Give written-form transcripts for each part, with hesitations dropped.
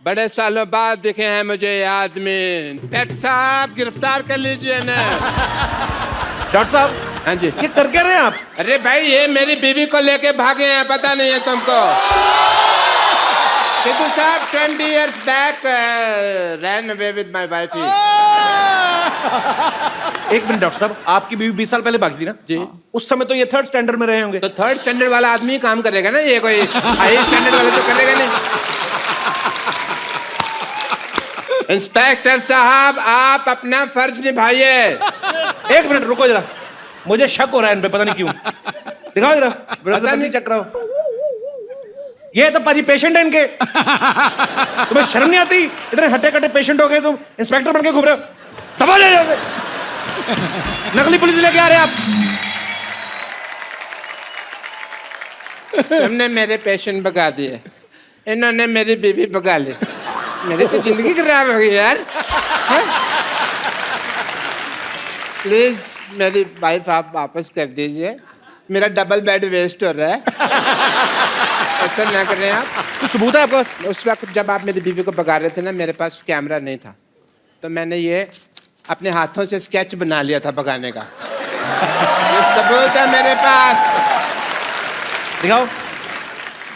बड़े सालों बाद दिखे हैं मुझे ये आदमी। डॉक्टर साहब गिरफ्तार कर लीजिए ना। डॉक्टर साहब, हाँ जी। ये कर क्या रहे हैं आप? अरे भाई ये मेरी बीवी को लेके भागे हैं, पता नहीं है तुमको? सिद्धू साहब 20 years back ran away with my wife. एक मिनट डॉक्टर साहब, आपकी बीवी 20 साल पहले भागी थी ना जी। उस समय तो ये 3rd स्टैंडर्ड में रहे होंगे। तो 3rd स्टैंडर्ड वाला आदमी ही काम करेगा ना, ये कोई हाई स्टैंडर्ड वाला तो करेगा नहीं। इंस्पेक्टर साहब आप अपना फर्ज निभाइए। एक मिनट रुको जरा, मुझे शक हो रहा है इन पे, पता नहीं क्यों। दिखाओ जरा, पता नहीं चक रहा हो। ये तो पाजी पेशेंट है इनके। तुम्हें शर्म नहीं आती? इतने हट्टे कट्टे पेशेंट हो गए, तुम इंस्पेक्टर बन के घूम रहे हो। दबा ले जाओ। नकली पुलिस लेके आ रहे हैं आप। तुमने मेरे पेशेंट भगा दिए, इन्होंने मेरी बीवी भगा ली। मेरी तो जिंदगी खराब हो गई यार। प्लीज मेरी वाइफ आप वापस कर दीजिए, मेरा डबल बेड वेस्ट हो रहा है। ऐसा ना करें आप। कुछ सबूत है आपके पास? उस वक्त जब आप मेरी बीवी को भगा रहे थे ना, मेरे पास कैमरा नहीं था, तो मैंने ये अपने हाथों से स्केच बना लिया था भगाने का। ये सबूत है मेरे पास। दिखाओ।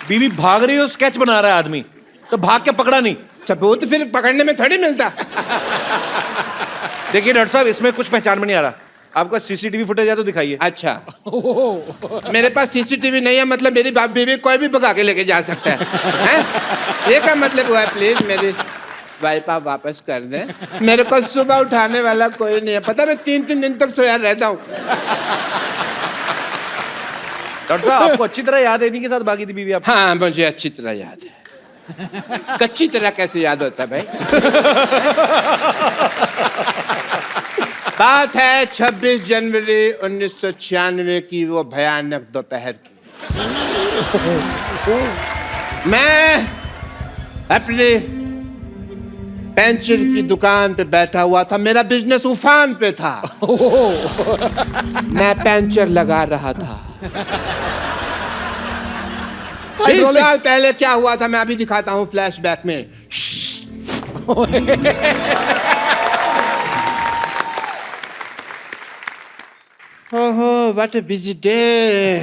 बीवी भाग रही हो, स्केच बना रहा है आदमी, तो भाग के पकड़ा नहीं। सबूत फिर पकड़ने में थोड़ी मिलता। देखिए डॉक्टर साहब, इसमें कुछ पहचान में नहीं आ रहा। आपका सीसीटीवी फुटेज है तो दिखाइए। अच्छा मेरे पास सीसीटीवी नहीं है, मतलब मेरी बीवी कोई भी भगा के लेके जा सकता है, हैं? ये क्या मतलब हुआ है? प्लीज मेरी वाइफ आप वापस कर दें। मेरे को सुबह उठाने वाला कोई नहीं है, पता मैं 3-3 दिन तक सोया रहता हूँ। डॉक्टर साहब, आपको अच्छी तरह याद है इन्हीं के साथ भागी थी बीवी आप? हाँ मुझे अच्छी तरह याद है। कच्ची तरह कैसे याद होता है भाई? बात है 26 जनवरी 1996 की, वो भयानक दोपहर की। मैं अपनी पेंचर की दुकान पे बैठा हुआ था, मेरा बिजनेस उफान पे था। मैं पेंचर लगा रहा था। 20 साल पहले क्या हुआ था मैं अभी दिखाता हूँ फ्लैशबैक में। ओहो व्हाट अ बिजी डे।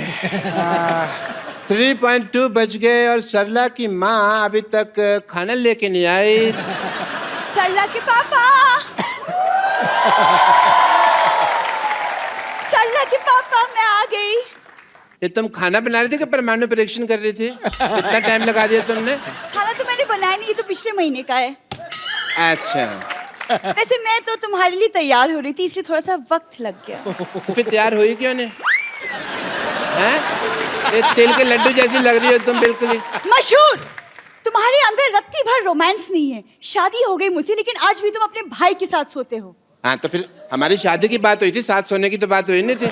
3.2 बज गए और सरला की माँ अभी तक खाना लेके नहीं आई। सरला के पापा, सरला के पापा मैं आ गई। ये तुम खाना बना रही थी कि परमाणु परीक्षण कर रही थी? इतना टाइम लगा दिया तुमने। खाना तो मैंने बनाया नहीं, ये तो पिछले महीने का है। अच्छा वैसे मैं तो तुम्हारे लिए तैयार हो रही थी, इसलिए थोड़ा सा वक्त लग गया। तो फिर तैयार हुई क्यों नहीं? हैं? ये तिल के लड्डू जैसी लग रही हो तुम बिल्कुल ही। मशहूर, तुम्हारे अंदर रत्ती भर रोमांस नहीं है। शादी हो गई मुझसे, लेकिन आज भी तुम अपने भाई के साथ सोते हो। हाँ तो फिर हमारी शादी की बात हुई थी, साथ सोने की तो बात हुई नहीं थी।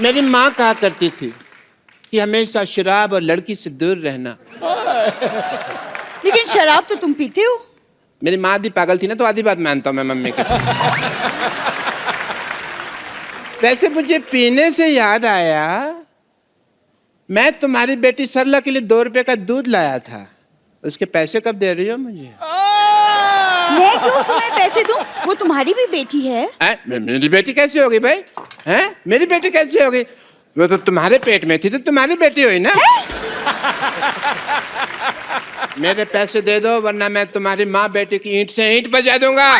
मेरी माँ कहा करती थी कि हमेशा शराब और लड़की से दूर रहना। लेकिन शराब तो तुम पीते हो। मेरी माँ आधी पागल थी ना, तो आधी बात मानता हूँ मैं मम्मी की। वैसे मुझे पीने से याद आया, मैं तुम्हारी बेटी सरला के लिए 2 रुपए का दूध लाया था, उसके पैसे कब दे रही हो मुझे? मैं क्यों तुम्हें पैसे दूं? वो तुम्हारी भी बेटी है। मेरी बेटी कैसे होगी भाई? हैं? मेरी बेटी कैसे होगी? वो तो तुम्हारे पेट में थी तो तुम्हारी बेटी हुई ना। मेरे पैसे दे दो वरना मैं तुम्हारी माँ बेटी की ईंट से ईंट बजा दूंगा।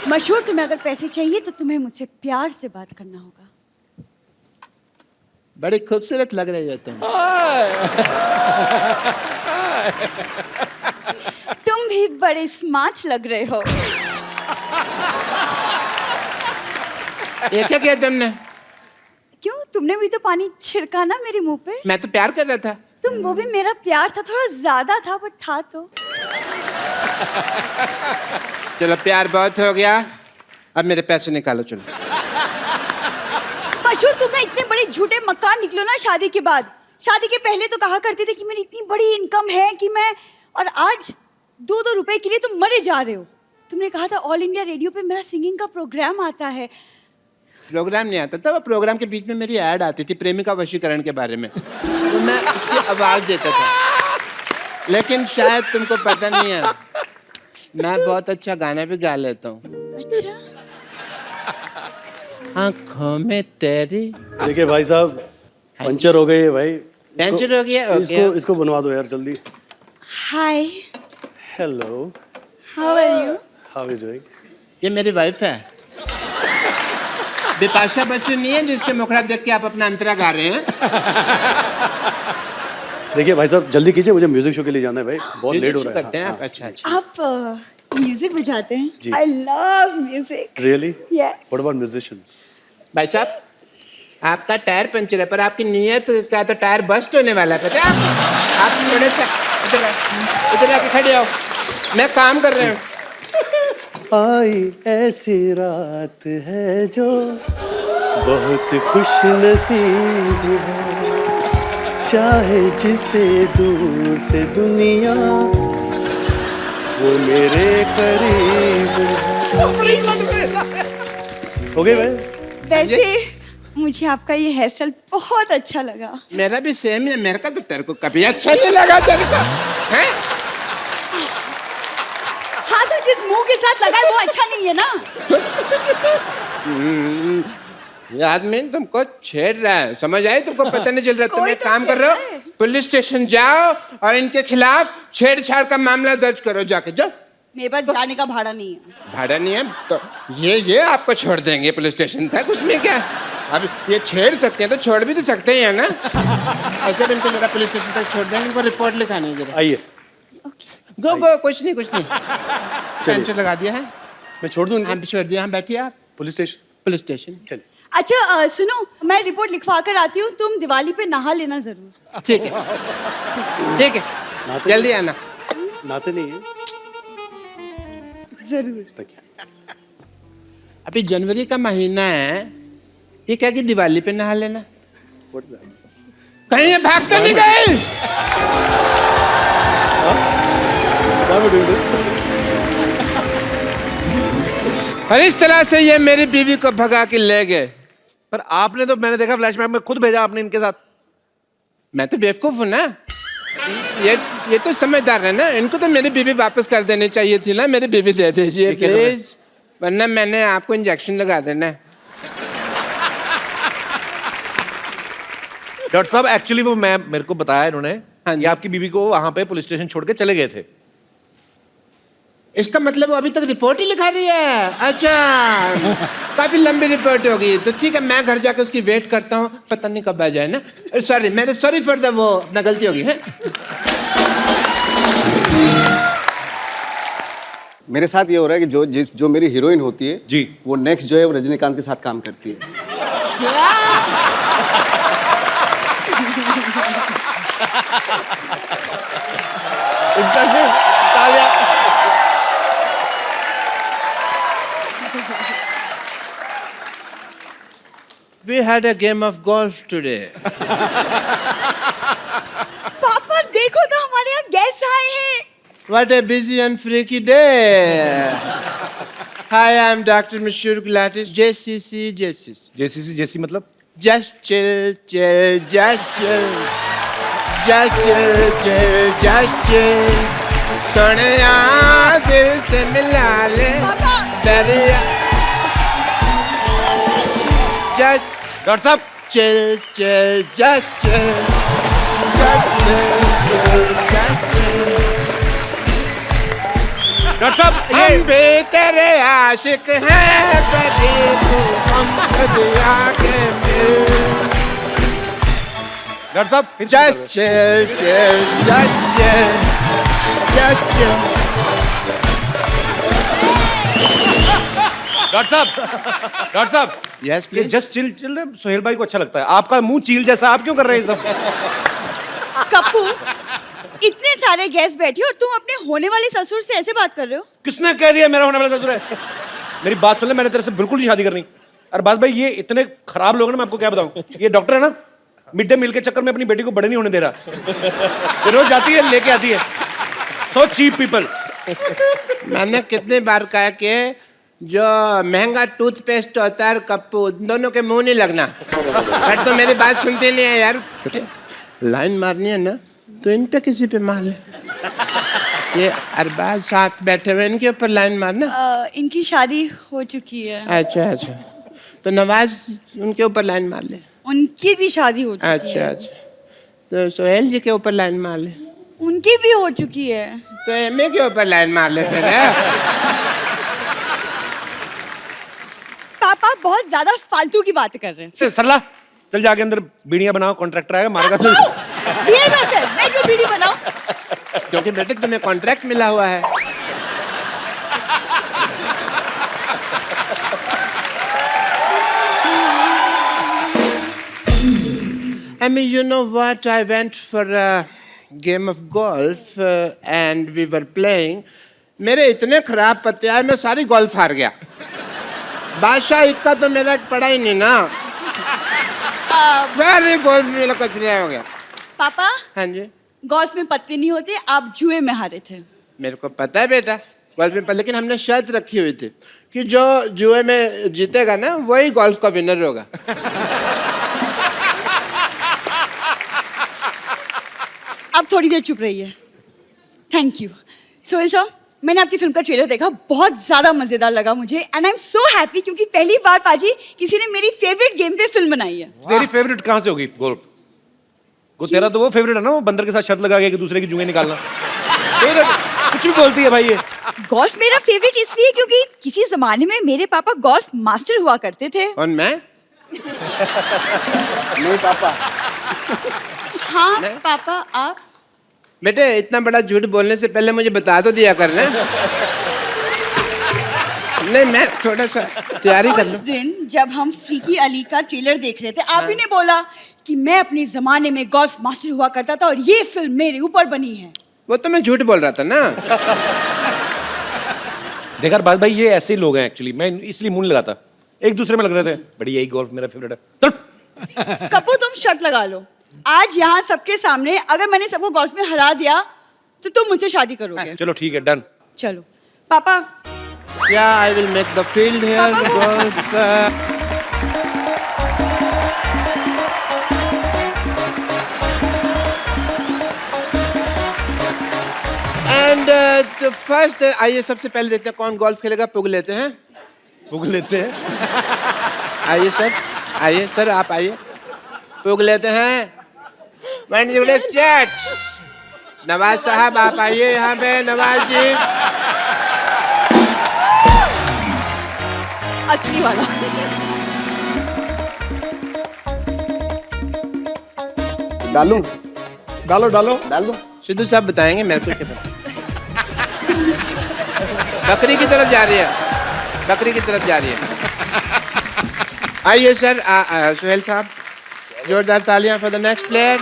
मशहूर, तुम्हें अगर पैसे चाहिए तो तुम्हें मुझसे प्यार से बात करना होगा। बड़ी खूबसूरत लग रही हो तुम। तुम भी बड़े स्मार्ट लग रहे हो। ये क्या किया तुमने? क्यों, तुमने भी तो पानी छिड़का ना मेरे मुंह पे। मैं तो प्यार कर रहा था। तुम, वो भी मेरा प्यार था, थोड़ा ज्यादा था बट था तो। चलो प्यार बहुत हो गया, अब मेरे पैसे निकालो चलो। मशहूर, तुम्हें इतने बड़े झूठे मक्कार निकलो ना शादी के बाद। शादी के पहले तो कहा करते थे कि मेरी इतनी बड़ी इनकम है कि मैं, और आज 2-2 रुपए के लिए तुम मरे जा रहे हो। तुमने कहा था ऑल इंडिया रेडियो पे मेरा सिंगिंग का प्रोग्राम आता है। प्रोग्राम नहीं आता था, वो प्रोग्राम के बीच में मेरी ऐड आती थी प्रेमिका वशीकरण के बारे में, तो मैं उसकी आवाज देता था। लेकिन शायद तुमको पता नहीं है, मैं बहुत अच्छा गाना भी गा लेता हूँ। अच्छा, आँखों में तेरी। देखिए भाई साहब, पंचर हो गई है भाई। पंचर हो गया? इसको बनवा दो यार जल्दी। Hi, hello, how are you? How is doing? ये मेरी वाइफ है, बिपाशा बसु नहीं है जिसके मुखड़ा देख के आप अपना अंतरा गा रहे हैं। देखिए भाई साहब, जल्दी कीजिए, मुझे म्यूजिक शो के लिए जाना है भाई, बहुत लेट हो रहा है। करते हैं आप? अच्छा अच्छा। आप म्यूजिक बजाते हैं? जी। I love music. Really? Yes. What about musicians? भाई साहब, आपका टायर पंचर है पर आपकी नीयत का तो टायर बस्ट होने वाला है, पता है आप थोड़े से इधर आके खड़े हो, मैं काम कर रहा हूँ। आई ऐसी रात है जो बहुत खुश नसीब है, चाहे जिसे दूर से दुनिया वो मेरे करीब है। हो गए भाई? वैसे मुझे आपका ये हेयर स्टाइल बहुत अच्छा लगा। मेरा भी सेम है, मेरे का तो तेरे को कभी अच्छा नहीं लगा तेरे को, हैं? हाँ, तो जिस मुंह के साथ लगा है वो अच्छा नहीं है ना। ये आदमी तुमको छेड़ रहा है, समझ आई? तुमको पता नहीं चल रहा? तुम कोई एक तो काम कर छेड़ रहे रहा है। हो, पुलिस स्टेशन जाओ और इनके खिलाफ छेड़छाड़ का मामला दर्ज करो, जाके जाओ। मेरे पास जाने का भाड़ा नहीं है। भाड़ा नहीं है तो ये आपको छोड़ देंगे पुलिस स्टेशन तक, उसमें क्या? अब ये छेड़ सकते हैं तो छोड़ भी तो सकते हैं ना। ऐसे भी इनको जरा पुलिस स्टेशन तक छोड़ देंगे, इनको रिपोर्ट लिखानी है जरा। आइए, गो गो, कुछ नहीं टेंशन लगा दिया है। मैं छोड़ दूं इनको? हाँ छोड़ दिया, हाँ बैठिए आप। Police station? पुलिस स्टेशन चलिए। अच्छा, सुनो, मैं रिपोर्ट लिखवा कर आती हूँ, तुम दिवाली पे नहा लेना जरूर। ठीक है ठीक है, नहाते जल्दी आना। नहाते नहीं है? जरूर। तकिया। अभी जनवरी का महीना है, ये क्या कि दिवाली पे नहा लेना? What is that? कहीं ये भाग तो नहीं गई? Why am I doing this? और इस तरह से ये मेरी बीवी को भगा के ले गए। पर आपने तो, मैंने देखा फ्लैशबैक में खुद भेजा आपने इनके साथ। मैं तो बेवकूफ हूँ ना, ये तो समझदार है ना, इनको तो मेरी बीवी वापस कर देनी चाहिए थी ना। मेरी बीवी दे दीजिए प्लीज, वरना मैंने आपको इंजेक्शन लगा देना है। डॉक्टर साहब, एक्चुअली वो मेरे को बताया इन्होंने हाँ जी। कि आपकी बीवी को वहां पे पुलिस स्टेशन छोड़ के चले गए थे। इसका मतलब वो अभी तक रिपोर्ट ही लिखा रही है? अच्छा, काफी लंबी रिपोर्ट होगी, तो ठीक है मैं घर जाकर उसकी वेट करता हूँ, पता नहीं कब आ जाए ना। सॉरी, मेरे सॉरी फॉर द वो, अपना गलती होगी है। मेरे साथ ये हो रहा है कि जो मेरी हीरोइन होती है जी, वो नेक्स्ट जो है वो रजनीकांत के साथ काम करती है। We had a game of golf today. पापा देखो तो हमारे यहाँ गेस्ट आए हैं। What a busy and freaky day. Hi, I'm Dr. Mishur Gulatis, JCC. जेसी मतलब? Just chill, just chill. Just chill, just chill. Sonia दिल से मिला ले दरिया। Just डॉक्टर साहब, chill, just chill. Just chill, just chill. Doctor साहब, हम भी तेरे आशिक हैं, कभी तू हम कभी आके मिल। डॉक्टर साहब, फिर Just chill, just chill, just chill. Doctor साहब, Yes, ये please. Just chill chill Sohail भाई को अच्छा लगता है। आपका मुंह चील जैसा, आप क्यों कर रहे हैं ये सब? कप्पू, इतने सारे गेस्ट बैठे और तुम अपने होने वाले ससुर से ऐसे बात कर रहे हो? किसने कह दिया मेरा होने वाला ससुर है? मेरी बात सुन ले, मैंने तेरे से बिल्कुल नहीं शादी करनी। अरे बात भाई, ये इतने खराब लोग हैं ना, मैं आपको क्या बताऊं। ये डॉक्टर है ना, मिड डे मील के चक्कर में अपनी बेटी को बड़े नहीं होने दे रहा। ये रोज जाती है, लेके आती है। So cheap people. मैंने कितनी बार कहा कि जो महंगा टूथपेस्ट होता है और कप्पू, दोनों के मुंह नहीं लगना। बट तो मेरी बात सुनते नहीं है यार। लाइन मारनी है ना तो इन पे किसी पे मार ले। ये अरबाज साथ बैठे हुए, इनके ऊपर लाइन मारना। इनकी शादी हो चुकी है। अच्छा अच्छा, तो नवाज उनके ऊपर लाइन मार ले। उनकी भी शादी हो चुकी अच्छा है। अच्छा, तो सोहेल जी के ऊपर लाइन मार ले। उनकी भी हो चुकी है। तो एमए के ऊपर लाइन मार ले फिर। पापा बहुत ज्यादा फालतू की बातें कर रहे हैं। सरला चल जाके अंदर बीड़ियां बनाओ, कॉन्ट्रैक्टर आएगा मारेगा। चल बीड़ी कैसे? मैं क्यों बीड़ी बनाऊं? क्योंकि बेटे तुम्हें कॉन्ट्रैक्ट मिला हुआ है। I mean, you know what? I went for a game of golf and we were playing. मेरे इतने खराब पत्ते आए, मैं सारी गोल्फ हार गया। बादशाह इक्का तो मेरा पड़ा ही नहीं ना। सारी गोल्फ मेरा कचरा हो गया। पापा हाँ जी, गोल्फ में पत्ते नहीं होते, आप जुए में हारे थे। मेरे को पता है बेटा गोल्फ में, लेकिन हमने शर्त रखी हुई थी कि जो जुए में जीतेगा ना वही गोल्फ का विनर होगा। अब थोड़ी देर चुप रहिए। Thank you. सोहेल सर, मैंने आपकी फिल्म का ट्रेलर देखा, बहुत ज्यादा मजेदार लगा मुझे and I am so happy क्योंकि पहली बार पाजी किसी ने मेरी फेवरेट गेम पे फिल्म बनाई है। तेरी फेवरेट कहाँ से होगी गोल्फ? वो तेरा तो वो फेवरेट है ना, वो बंदर के साथ शर्त लगा के एक दूसरे की जुएं निकालना। कुछ भी बोलती है भाई ये। गोल्फ मेरा फेवरेट इसलिए क्योंकि किसी जमाने में मेरे पापा गोल्फ मास्टर हुआ करते थे। और मैं? नहीं पापा। हाँ पापा आप? बेटे इतना बड़ा झूठ बोलने से पहले मुझे बता तो दिया करना। नहीं, मैं थोड़ा सा तैयारी कर उस लूं। दिन जब हम फीकी अली का ट्रेलर देख रहे थे, आप ही ने बोला कि मैं अपने जमाने में गोल्फ मास्टर हुआ करता था और ये फिल्म मेरे ऊपर बनी है। वो तो मैं झूठ बोल रहा था ना। देखा बात भाई, ये ऐसे ही लोग हैं एक्चुअली। मैं इसलिए मुंह नहीं लगाता, एक दूसरे में लग रहे थे बड़ी यही गोल्फ मेरा फेवरेट है। चल कपूर तुम शर्त लगा लो, आज यहाँ सबके सामने अगर मैंने सबको गोल्फ में हरा दिया तो तुम मुझसे शादी करोगे। चलो ठीक है, डन। चलो पापा। Yeah, I will make the field here. Golf. And तो first आइए सबसे पहले देखते हैं कौन गोल्फ खेलेगा। पुग लेते हैं। पुग लेते हैं। आइए सर, आइए सर, आप आइए। पुग लेते हैं। वन जुड़े चैट। नवाज साहब आप आइए यहाँ पे। नवाज जी असली वाला। डालूं? डालो डालो। डाल दो। सिद्धू साहब बताएंगे मेरे को क्या पता। बकरी की तरफ जा रही है, बकरी की तरफ जा रही है। आइए सर, सुहेल साहब जोरदार तालियां for the next player.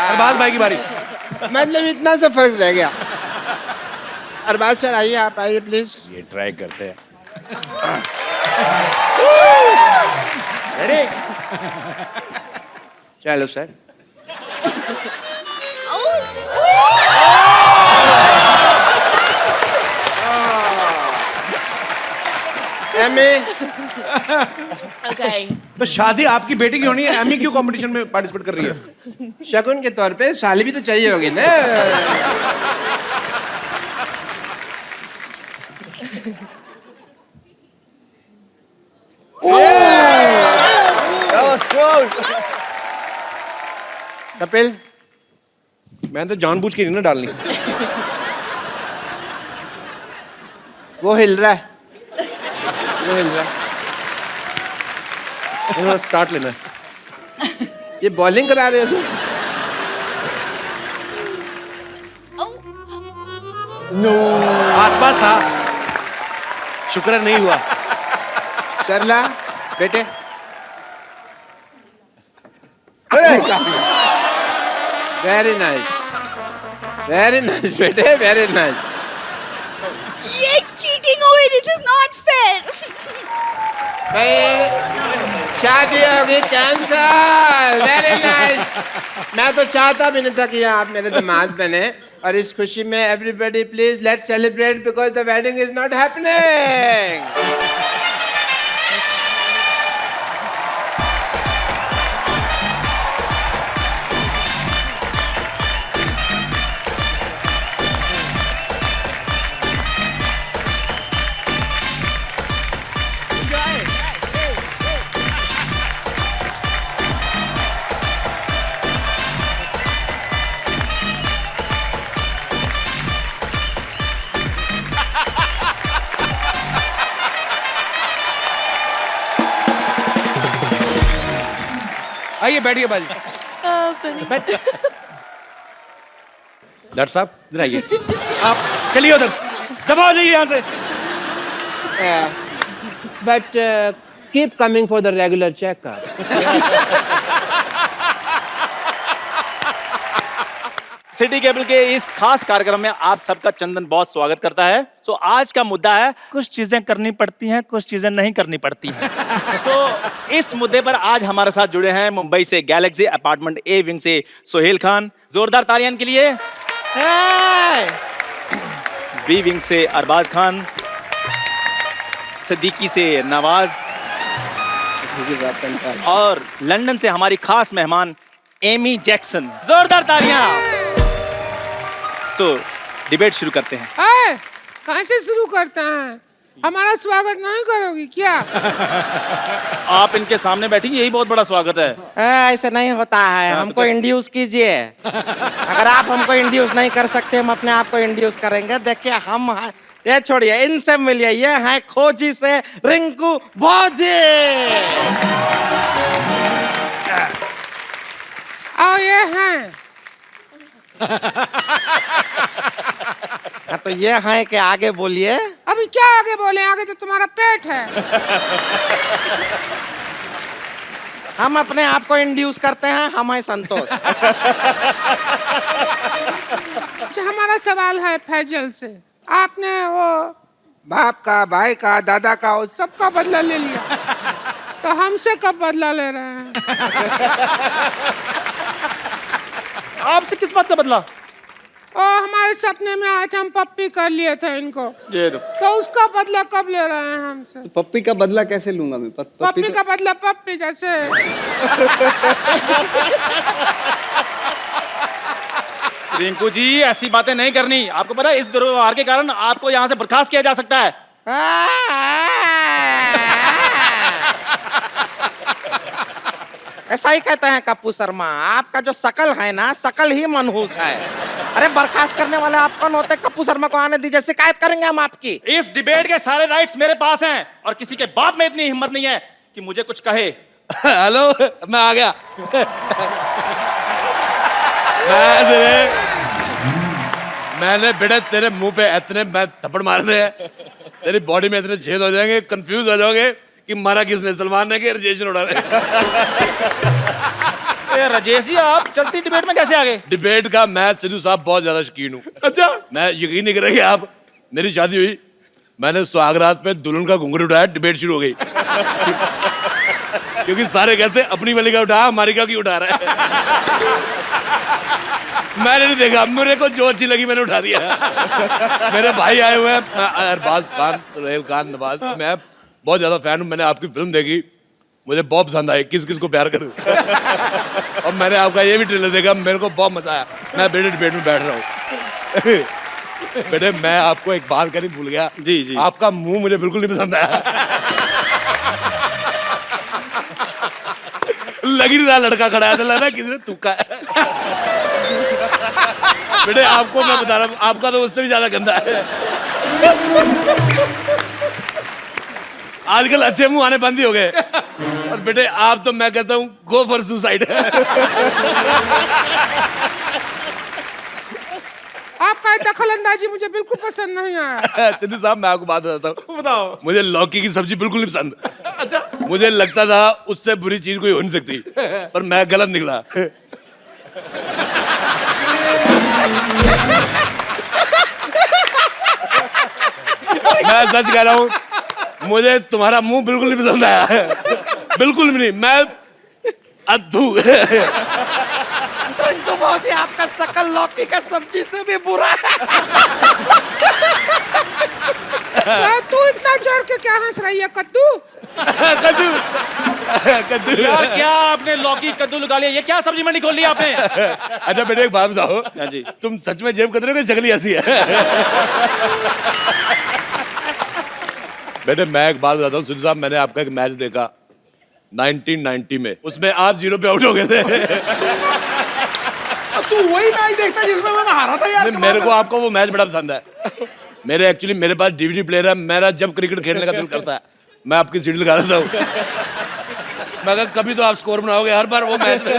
Arbaaz भाई की बारी। मतलब इतना सा फर्क रह गया। अरबाज सर आइए, आप आइए प्लीज। ये ट्राई करते हैं। चलो सर। एमी तो शादी आपकी बेटी की होनी है, एमी क्यों कंपटीशन में पार्टिसिपेट कर रही है? शगुन के तौर पे साली भी तो चाहिए होगी ना। That was close. कपिल मैं तो जानबूझ के नहीं ना डालनी। वो हिल रहा है, वो हिल रहा है। स्टार्ट लेना है। ये बॉलिंग करा रहे हो? आसपास था, शुक्र नहीं हुआ। सरला बेटे, वेरी नाइस, वेरी नाइस बेटे, वेरी नाइस। ये चीटिंग हो गई, दिस इज नॉट फेयर। भाई शादी होगी कैंसल। Very nice. मैं तो चाहता भी नहीं था कि आप मेरे दामाद बने, और इस खुशी में everybody please let's celebrate because the wedding is not happening. आइए बैठिए बाजी। डॉक्टर साहब इधर आइए। आप चलिए उधर, दबाओ जाइए यहाँ से। But keep coming for the regular checkup. City cable के इस खास कार्यक्रम में आप सबका चंदन बहुत स्वागत करता है। सो आज का मुद्दा है कुछ चीजें करनी पड़ती हैं, कुछ चीजें नहीं करनी पड़ती हैं। सो इस मुद्दे पर आज हमारे साथ जुड़े हैं मुंबई से गैलेक्सी अपार्टमेंट ए विंग से सोहेल खान, जोरदार तालियां के लिए। बी विंग से अरबाज खान, सिद्दीकी से नवाज, और लंदन से हमारी खास मेहमान एमी जैक्सन। जोरदार तालियां। सो डिबेट शुरू करते हैं। कहाँ से शुरू करते हैं? हमारा स्वागत नहीं करोगी क्या? आप इनके सामने बैठी, यही बहुत बड़ा स्वागत है। ऐसे नहीं होता है, हमको इंड्यूस कीजिए। अगर आप हमको इंड्यूस नहीं कर सकते, हम अपने आप को इंड्यूस करेंगे। देखिए हम ये छोड़िए, इनसे मिलिए। ये है खोजी से रिंकू भौजी। और ये हैं हाँ, तो ये है कि आगे बोलिए। अभी क्या आगे बोले? आगे तो तुम्हारा पेट है। हम अपने आप को इंड्यूस करते हैं, हम है संतोष। अच्छा, हमारा सवाल है फैजल से। आपने वो बाप का, भाई का, दादा का, उस सबका बदला ले लिया, तो हमसे कब बदला ले रहे हैं? आपसे किस बात का बदला? हमारे सपने में आए थे, हम पप्पी कर लिए थे इनको, ये तो उसका बदला कब ले रहे हैं हमसे? तो पप्पी का बदला कैसे लूंगा मैं? पप्पी का बदला पप्पी जैसे। रिंकू जी ऐसी बातें नहीं करनी। आपको पता है इस दुर्व्यवहार के कारण आपको यहाँ से बर्खास्त किया जा सकता है। ऐसा ही कहते हैं कप्पू शर्मा। आपका जो शकल है ना, शकल ही मनहूस है। अरे बर्खास्त करने वाले आप कौन होते? कप्पू शर्मा को आने दीजिए, शिकायत करेंगे हम आपकी। इस डिबेट के सारे राइट्स मेरे पास हैं और किसी के बाप में इतनी हिम्मत नहीं है कि मुझे कुछ कहे। हेलो, मैं आ गया। मैंने बेटा तेरे मुंह पे इतने मैं थप्पड़ मारने हैं, तेरी बॉडी में इतने छेद हो जाएंगे, कंफ्यूज हो जाओगे कि मारा किसने, सलमान ने कि राजेश उड़ा रहे। राजेश जी आप चलती डिबेट में कैसे आ गए? डिबेट का मैं सिद्धू साहब बहुत ज्यादा शौकीन हूँ। अच्छा, मैं यकीन नहीं करेंगे आप, मेरी शादी हुई, मैंने सुहागरात पे दुल्हन का घुंघरू उठाया, डिबेट शुरू हो गई। क्योंकि सारे कहते अपनी वाली का उठा, हमारी का क्यों उठा रहा है। मैंने नहीं देखा, मेरे को जो अच्छी लगी मैंने उठा दिया। मेरे भाई आए हुए हैं, अरबाज खान, सोहेल खान, नवाज, मैं बहुत ज्यादा फैन हूँ। मैंने आपकी फिल्म देखी, मुझे बहुत पसंद आई, किस किस को प्यार करूं। और मैंने आपका ये भी ट्रेलर देखा, मेरे को बहुत मजा आया। मैं बेटे डिबेट में बैठ रहा हूँ। बेटे मैं आपको एक बात करनी भूल गया। जी जी। आपका मुंह मुझे बिल्कुल नहीं पसंद आया। लग ही नहीं रहा लड़का खड़ा है, तो लग रहा किसी ने थूका है। बेटे आपको मैं बता रहा हूँ, आपका तो उससे भी ज्यादा गंदा है। आजकल अच्छे मुंह आने बंद ही हो गए। और बेटे आप तो मैं कहता हूँ गो फॉर सुसाइड। आपका दखल अंदाजी मुझे बिल्कुल पसंद नहीं आया। सिद्धू साहब मैं आपको बात बताता हूँ। बताओ। मुझे लौकी की सब्जी बिल्कुल नहीं पसंद। अच्छा। मुझे लगता था उससे बुरी चीज कोई हो नहीं सकती, पर मैं गलत निकला। मैं सच कह रहा हूँ, मुझे तुम्हारा मुंह बिल्कुल नहीं पसंद आया, बिल्कुल भी नहीं। मैं अद्भु तो बहुत ही आपका शकल लौकी का सब्जी से भी बुरा है। तू इतना जोर के क्या हंस रही है कद्दू? कद्दू कद्दू। यार क्या आपने लौकी कद्दू लगा लिया? ये क्या सब्जी मंडी खोल ली आपने? अच्छा बेटे एक बात बताओ, हाँ जी। तुम सच में जेब कतरे हो कि जगली हंसी है? बेटे मैं एक बात बताता हूँ सुनील साहब, मैंने आपका एक मैच देखा 1990 में, उसमें आप 0 पे आउट हो गए थे। तू वही मैच देखता जिसमें मैं हारा था यार। मेरे को आपको वो मैच बड़ा पसंद है। मेरे पास डीवीडी प्लेयर है, मेरा जब क्रिकेट खेलने का दिल करता है मैं आपकी सीडी लगा देता हूँ। मैं कहा कभी तो आप स्कोर बनाओगे हर बार वो मैच में।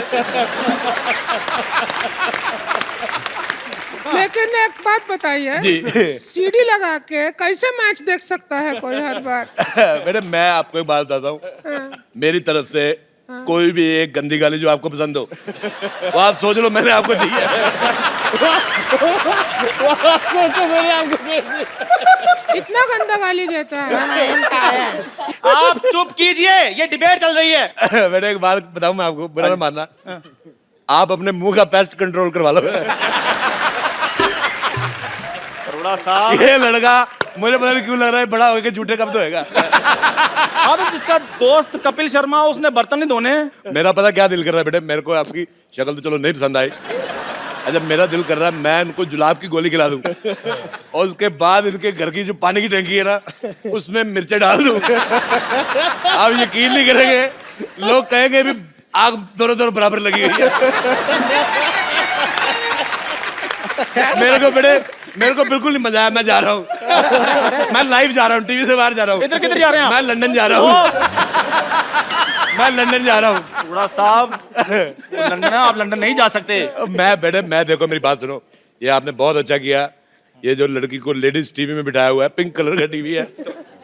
लेकिन एक बात बताइए जी सीडी लगा के कैसे मैच देख सकता है कोई हर बार? बेटे मैं आपको एक बात बताता हूँ, मेरी तरफ से कोई भी एक गंदी गाली जो आपको पसंद हो वो आप सोच लो मैंने आपको दी है। इतना गंदा गाली देता है? आप चुप कीजिए, ये डिबेट चल रही है। बेटे एक बात बताऊं मैं आपको, बुरा ना मानना, आप अपने मुंह का पेस्ट कंट्रोल करवा लो। अरोड़ा साहब, ये लड़का मुझे पता नहीं क्यों लग रहा है बड़ा होके झूठे कब तो होएगा। अब जिसका दोस्त कपिल शर्मा उसने बर्तन नहीं धोने। मेरा पता क्या दिल कर रहा है बेटे, मेरे को आपकी शक्ल तो चलो नहीं पसंद आई, अच्छा मेरा दिल कर रहा है मैं इनको जुलाब की गोली खिला दूं और उसके बाद इनके घर की जो पानी की टंकी है ना उसमें मिर्चे डाल दूं। आप यकीन नहीं करेंगे, लोग कहेंगे भी आग दोनों बराबर लगी हुई है। मेरे को बिल्कुल नहीं मजा आया, मैं जा रहा हूँ। मैं लाइव जा रहा हूँ, टीवी से बाहर जा रहा हूँ। इधर किधर जा रहे हैं आप? मैं लंदन जा रहा हूँ। मैं लंदन जा रहा हूँ। अरोड़ा साहब, लंदन है, आप लंदन नहीं जा सकते। मैं देखो मेरी बात सुनो, ये आपने बहुत अच्छा किया, ये जो लड़की को लेडीज टीवी में बिठाया हुआ है, पिंक कलर का टीवी है,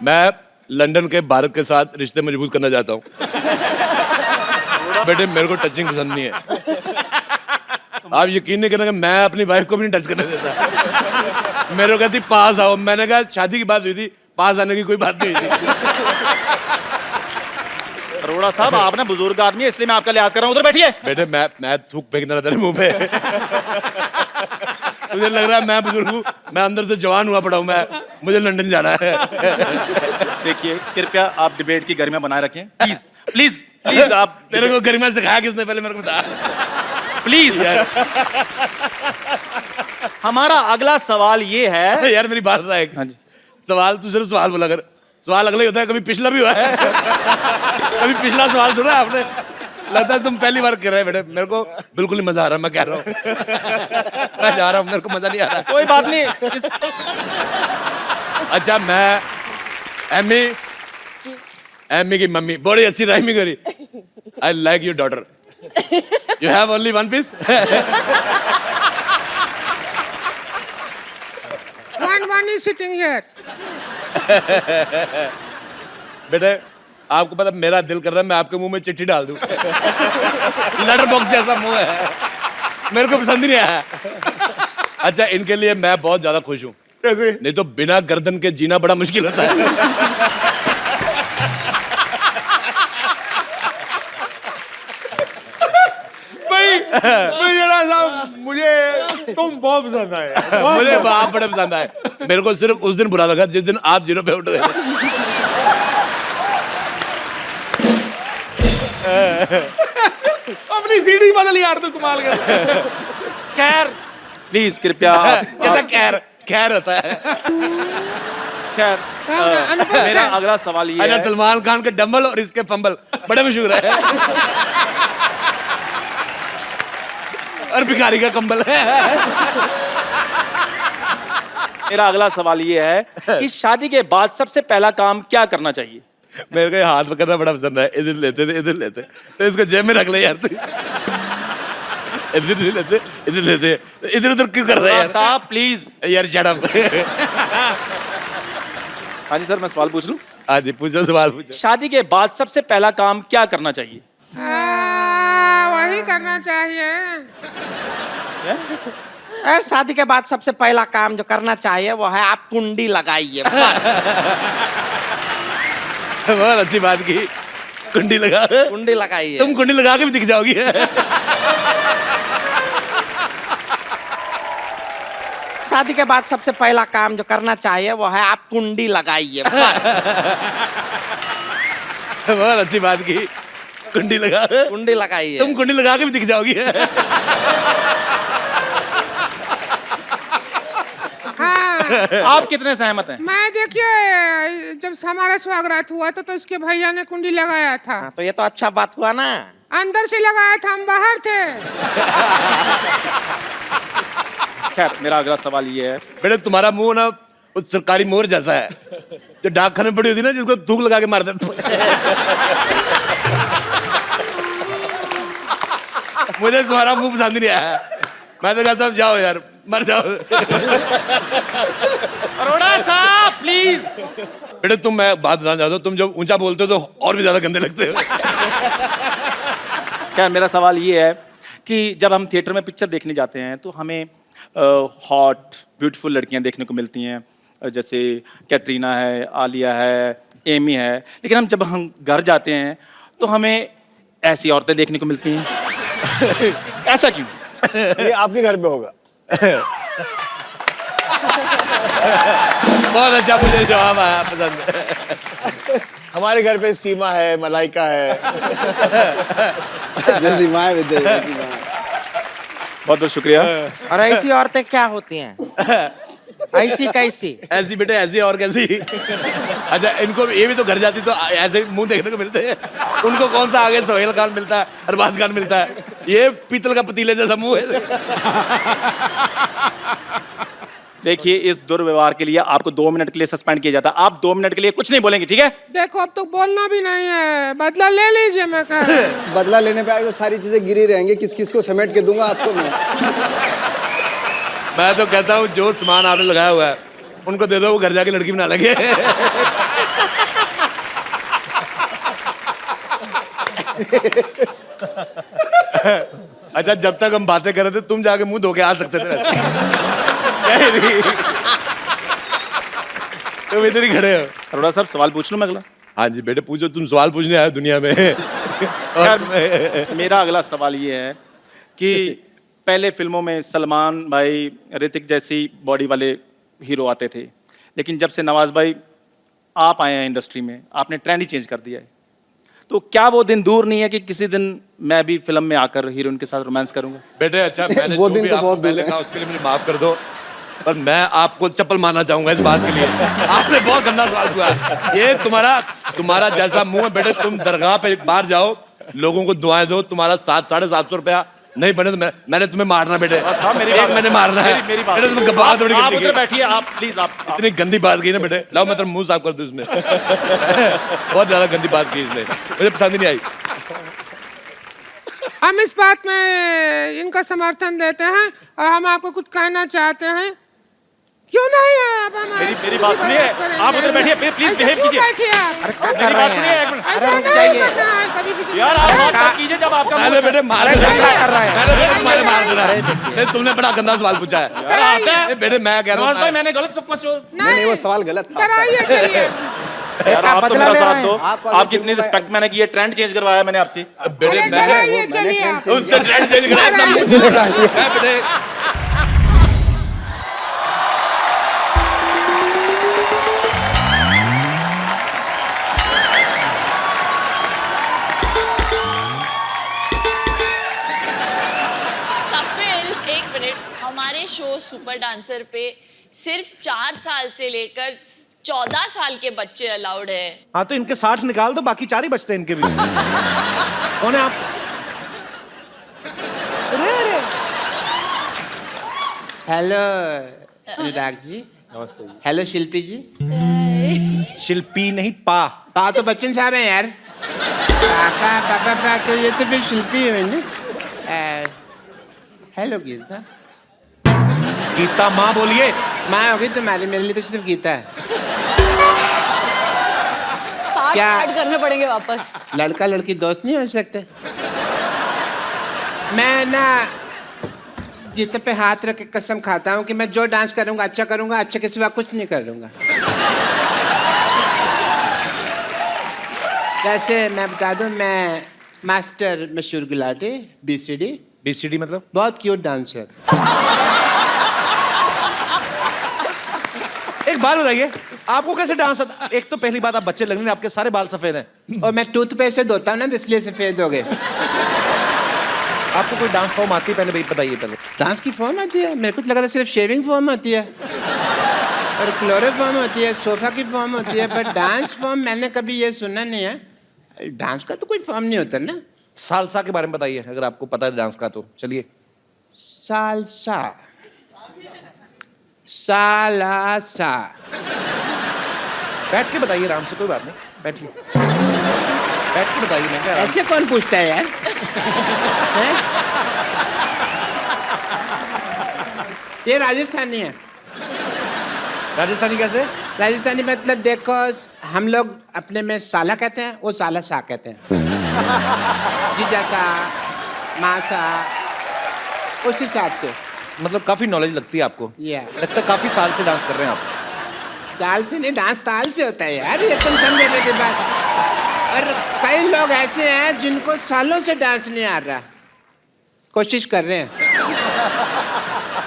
मैं लंदन के भारत के साथ रिश्ते मजबूत करना चाहता हूँ। बेटे मेरे को टचिंग पसंद नहीं है, आप यकीन नहीं करेंगे मैं अपनी वाइफ को भी नहीं टच करने देता। मेरे को कहती पास आओ, मैंने कहा शादी की बात हुई थी, पास आने की कोई बात नहीं हुई थी। अरोड़ा साहब, आपने बुजुर्ग आदमी है इसलिए मैं आपका लिहाज कर रहा हूँ, उधर बैठिए। बेटे मैं थूक फेंकना तेरे मुंह पे। मुझे लग रहा है मैं बुजुर्ग हूँ, मैं अंदर से जवान हुआ पड़ा हूँ, मुझे लंदन जाना है। देखिए कृपया आप डिबेट की गरिमा बनाए रखें, प्लीज प्लीज प्लीज। आप तेरे को गरिमा सिखाया किसने, पहले मेरे को बता प्लीज। हमारा अगला सवाल ये है। यार मेरी बात है एक। हाँ जी। सवाल तू सिर्फ सवाल बोला कर, सवाल अगला ही होता है, कभी पिछला भी हुआ है। कभी पिछला सवाल सुना आपने? लगता है तुम पहली बार कर रहे हैं बेटे, मेरे को बिल्कुल नहीं मजा आ रहा, मैं कह रहा हूँ। मैं जा रहा हूँ, मेरे को मजा नहीं आ रहा। कोई बात नहीं। अच्छा मैं एमी की मम्मी बड़ी अच्छी राइमिंग करी। I like your daughter, you have only one piece. One is sitting here. बेटे आपको पता मेरा दिल कर रहा है मैं आपके मुंह में चिट्ठी डाल दूं। लेटर बॉक्स जैसा मुंह है, मेरे को पसंद ही नहीं आया। अच्छा इनके लिए मैं बहुत ज्यादा खुश हूँ, कैसे? नहीं तो बिना गर्दन के जीना बड़ा मुश्किल होता है। मुझे तुम बहुत पसंद आए, मुझे आप बड़े पसंद आए। मेरे को सिर्फ उस दिन बुरा लगा जिस दिन आप 0 पे उठ गए। अपनी सीढ़ी बदल यार, तू कमाल कर। खैर प्लीज कृपया कहता खैर होता है। खैर मेरा अगला सवाल ये अच्छा है। सलमान खान के डंबल और इसके फंबल बड़े मशहूर है। और भिखारी का कंबल है। मेरा अगला सवाल ये है कि शादी के बाद सबसे पहला काम क्या करना चाहिए? मेरे को ये हाथ पकड़ना बड़ा पसंद है, इधर लेते तो इसको जेब में रख ले यार तू। इधर लेते इधर उधर क्यों कर रहा है यार? साहब प्लीज। यार शट अप। हाँ जी सर, मैं सवाल पूछ लूं? हाँ जी पूछो, सवाल पूछो। शादी के बाद सबसे पहला काम क्या करना चाहिए? वही करना चाहिए। शादी के बाद सबसे पहला काम जो करना चाहिए वो है आप कुंडी लगाइए। बहुत अच्छी बात की, कुंडी लगा। कुंडी लगाइए। तुम कुंडी लगा के भी दिख जाओगी। शादी के बाद सबसे पहला काम जो करना चाहिए वो है आप कुंडी लगाइए। बहुत अच्छी बात की, कुंडी लगा। कुंडी लगाइए। तुम कुंडी लगा के भी दिख जाओगी। आप कितने सहमत हैं? मैं देखिए जब हमारा स्वागत हुआ तो इसके भैया ने कुंडी लगाया था। हाँ, तो ये तो अच्छा बात हुआ ना। अंदर से लगाया था, हम बाहर थे। खैर मेरा अगला सवाल ये है, बेटे तुम्हारा मुंह ना उस सरकारी मोर जैसा है जो डाकखाने में पड़ी होती ना, जिसको थूक लगा के मार देते। मुझे तुम्हारा मुंह पसंद नहीं आया। मैं तो कहता हूँ जाओ यार, मर जाओ। अरोड़ा साहब प्लीज। बेटे तुम, मैं बात बताना चाहता हूँ, तुम जब ऊंचा बोलते हो तो और भी ज्यादा गंदे लगते हो। क्या मेरा सवाल ये है कि जब हम थिएटर में पिक्चर देखने जाते हैं तो हमें हॉट ब्यूटीफुल लड़कियां देखने को मिलती हैं, जैसे कैटरीना है, आलिया है, एमी है, लेकिन जब हम घर जाते हैं तो हमें ऐसी औरतें देखने को मिलती हैं। ऐसा क्यों? ये आपके घर पे होगा। बहुत अच्छा, मुझे जवाब आया, पसंद। हमारे घर पे सीमा है, मलाइका है। जैसी माँ विद्या जैसी माँ। बहुत बहुत शुक्रिया। और ऐसी औरतें क्या होती हैं? ऐसी कैसी? ऐसी बेटे ऐसी और कैसी। अच्छा इनको ये भी तो घर जाती तो ऐसे मुंह देखने को मिलते हैं। उनको कौन सा आगे सोहेल खान मिलता है, अरबाज खान मिलता है, ये पीतल का पतीले जैसा मुंह है। देखिए इस दुर्व्यवहार के लिए आपको 2 मिनट के लिए सस्पेंड किया जाता है। आप 2 मिनट के लिए कुछ नहीं बोलेंगे, ठीक है? देखो अब तो बोलना भी नहीं है, बदला ले लीजिए। मैं कह रहा हूं। बदला लेने पे आएगा सारी चीजें गिरी रहेंगी, किस किस को समेट के दूंगा आपको मैं तो कहता हूँ जो सामान आपने लगाया हुआ है उनको दे दो, वो घर जाके लड़की बना लगे। अच्छा जब तक हम बातें कर रहे थे तुम जाके मुंह धो के आ सकते थे। तुम इधर ही खड़े हो। अरोड़ा साहब सवाल पूछ लूं मैं अगला? हाँ जी बेटे पूछो, तुम सवाल पूछने आए हो दुनिया में। खैर मेरा अगला सवाल ये है कि पहले फिल्मों में सलमान भाई, ऋतिक जैसी बॉडी वाले हीरो आते थे, लेकिन जब से नवाज भाई आप आए हैं इंडस्ट्री में, आपने ट्रेंड ही चेंज कर दिया है। तो क्या वो दिन दूर नहीं है कि किसी दिन मैं भी फिल्म में आकर हीरोइन के साथ रोमांस करूंगा? बेटे अच्छा मैंने वो जो दिन भी तो आपको बहुत दूर पहले है। कहा उसके लिए मुझे माफ कर दो, पर मैं आपको चप्पल मारना चाहूंगा इस बात के लिए। आपने बहुत गंदा सवाल हुआ। ये तुम्हारा जैसा मुंह है बेटे, तुम दरगाह पे एक बार जाओ, लोगों को दुआएं दो, तुम्हारा 700-750 रुपया नहीं बने तो मैंने तुम्हें मारना बेटे। साहब मेरी एक बात, मैंने मारना है। मेरी बात। बेटे तुम्हें गब्बार थोड़ी आप करनी उधर है। बैठिए, आप प्लीज आप इतनी गंदी बात की ना बेटे, लाओ मैं तेरा मुंह साफ कर दूं इसमें। बहुत ज्यादा गंदी बात की इसने, मुझे पसंद ही नहीं आई। हम इस बात में इनका समर्थन देते हैं और हम आपको कुछ कहना चाहते हैं। क्यों नहीं आप हमारे मेरी बात सुनिए, आप उधर बैठिए, प्लीज बिहेव कीजिए। बैठिए आप। अरे क्या मेरी कर बात रहे सुनिए हैं? एक मिनट। अरे ऐसा रुक नहीं जाइए करना है कभी भी। यार आप बात मत कीजिए जब आपका मैंने बेटे मारे झगड़ा कर रहे हैं। मैंने बेटे तुम्हारे मार देना है। नहीं, तुमने बड़ा गंदा सवाल पूछा है। यार आता है। बेटे मैं कह रहा नवाज भाई हूँ मैंने गलत सब कुछ नहीं वो सवाल गलत था। कराइए चलिए। यार आप तो बदला मेरा ले साथ रहे दो। हैं। आपकी इतनी रिस्पेक्ट मैंने की है, ट्रेंड चेंज करवाया मैंने आपसे। बेटे अरे मैं कराइए चलिए आप। उनसे ट्रेंड चेंज करा बेटे। कपिल एक मिनट, हमारे शो सुपर डांसर पे सिर्फ 4 साल से लेकर 14 साल के बच्चे अलाउड है। हाँ तो इनके 60 निकाल दो, बाकी 4 ही बचते हैं इनके भी। कौन है आप? हेलो अनुराग जी। नमस्ते। हेलो शिल्पी जी। शिल्पी नहीं पा। पा तो बच्चन साहब हैं यार। पापा पापा पा तो ये तो फिर शिल्पी है ना। हेलो गीता। गीता माँ बोलिए। माँ होगी तुम्हारी, मेरे लिए तो सिर्फ गीता है। 60 क्या? ऐड करने पड़ेंगे वापस। लड़का लड़की दोस्त नहीं हो सकते? मैं ना जीते पे हाथ रख के कसम खाता हूँ कि मैं जो डांस करूंगा अच्छा करूंगा, अच्छे के सिवा कुछ नहीं करूंगा। वैसे मैं बता दूं, मैं मास्टर मशहूर गुलाटी BCD। BCD मतलब? बहुत क्यूट डांसर। एक बात बताइए, आपको कैसे डांस आता? एक तो पहली बात, आप बच्चे लगने, आपके सारे बाल सफेद हैं। और मैं टूथपेस्ट से धोता हूँ ना, इसलिए सफेद हो गए। आपको कोई डांस फॉर्म आती है? पहले भाई बताइए। पहले डांस की फॉर्म आती है? मेरे को तो लगा था सिर्फ शेविंग फॉर्म होती है और क्लोरोफॉर्म होती है, सोफा की फॉर्म होती है, पर डांस फॉर्म मैंने कभी ये सुना नहीं है। डांस का तो कोई फॉर्म नहीं होता ना। सालसा के बारे में बताइए, अगर आपको पता है डांस का तो चलिए। सालसा, सालासा। बैठ के बताइए आराम से, कोई बात नहीं, बैठिए। बैठ के बताइए। मैं क्या ऐसे कौन पूछता है यार? हैं? ये राजस्थानी है। राजस्थानी कैसे? राजस्थानी मतलब देखो, हम लोग अपने में साला कहते हैं, वो साला सा कहते हैं। जीजा सा, माँ सा, उस हिसाब से। मतलब काफी नॉलेज लगती है आपको। लगता है काफी साल से डांस कर रहे हैं आप। साल से नहीं, डांस ताल से होता है यार, ये तुम समझने के बाद। और कई लोग ऐसे हैं जिनको सालों से डांस नहीं आ रहा, कोशिश कर रहे हैं।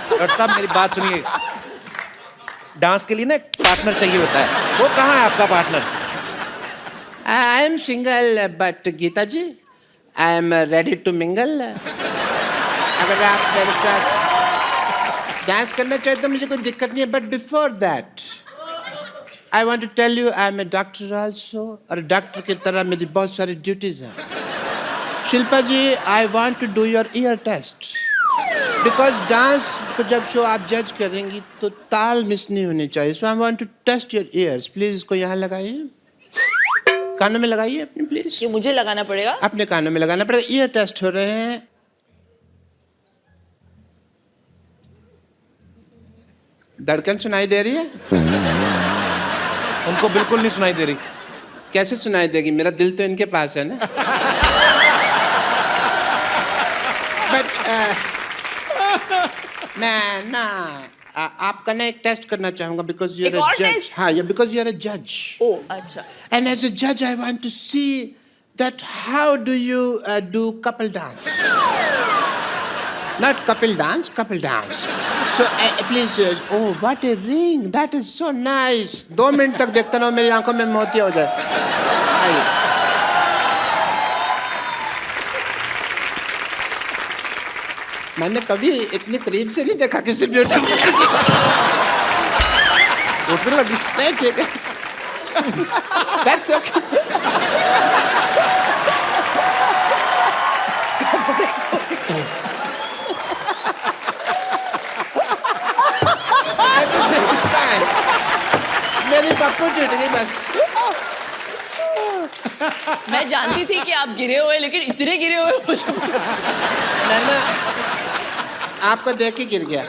डॉक्टर साहब मेरी बात सुनिए, डांस के लिए ना पार्टनर चाहिए होता है, वो कहाँ है आपका partner? I am single but Geeta ji I am ready to mingle. अगर आप मेरे साथ डांस करना चाहे तो मुझे कोई दिक्कत नहीं है, but before that I want to tell you I am a doctor also, और डॉक्टर की तरह मेरी बहुत सारी ड्यूटीज हैं। Shilpa ji, I want to do your ear test, because dance को जब शो आप जज करेंगी तो ताल मिस नहीं होनी चाहिए। So I want to test your ears. Please इसको यहाँ लगाइए, कानों में लगाइए अपने, प्लीज। ये मुझे लगाना पड़ेगा? अपने कानों में लगाना पड़ेगा। ईयर टेस्ट हो रहे हैं। धड़कन सुनाई दे रही है? उनको बिल्कुल नहीं सुनाई दे रही। कैसे सुनाई देगी? मेरा दिल तो इनके पास है ना। बट मैं ना आपका ना एक टेस्ट करना चाहूंगा, बिकॉज यू आर अ जज। हाँ, बिकॉज यू आर अ जज। ओह अच्छा। एंड एज अ जज I want to see that how do you do couple dance. Not couple dance, couple dance. So please, oh what a ring, that is so nice. 2 minute तक देखता रहो, मेरी आंखों में मोती हो जाए। आइए। मैंने कभी इतनी करीब से नहीं देखा किसी ब्यूटी को। लगी नहीं, ठीक है। That's okay. मेरी पप्पू टूट गई बस। मैं जानती थी कि आप गिरे हुए, लेकिन इतने गिरे हुए मुझे। मैं ना आपको देख के गिर गया।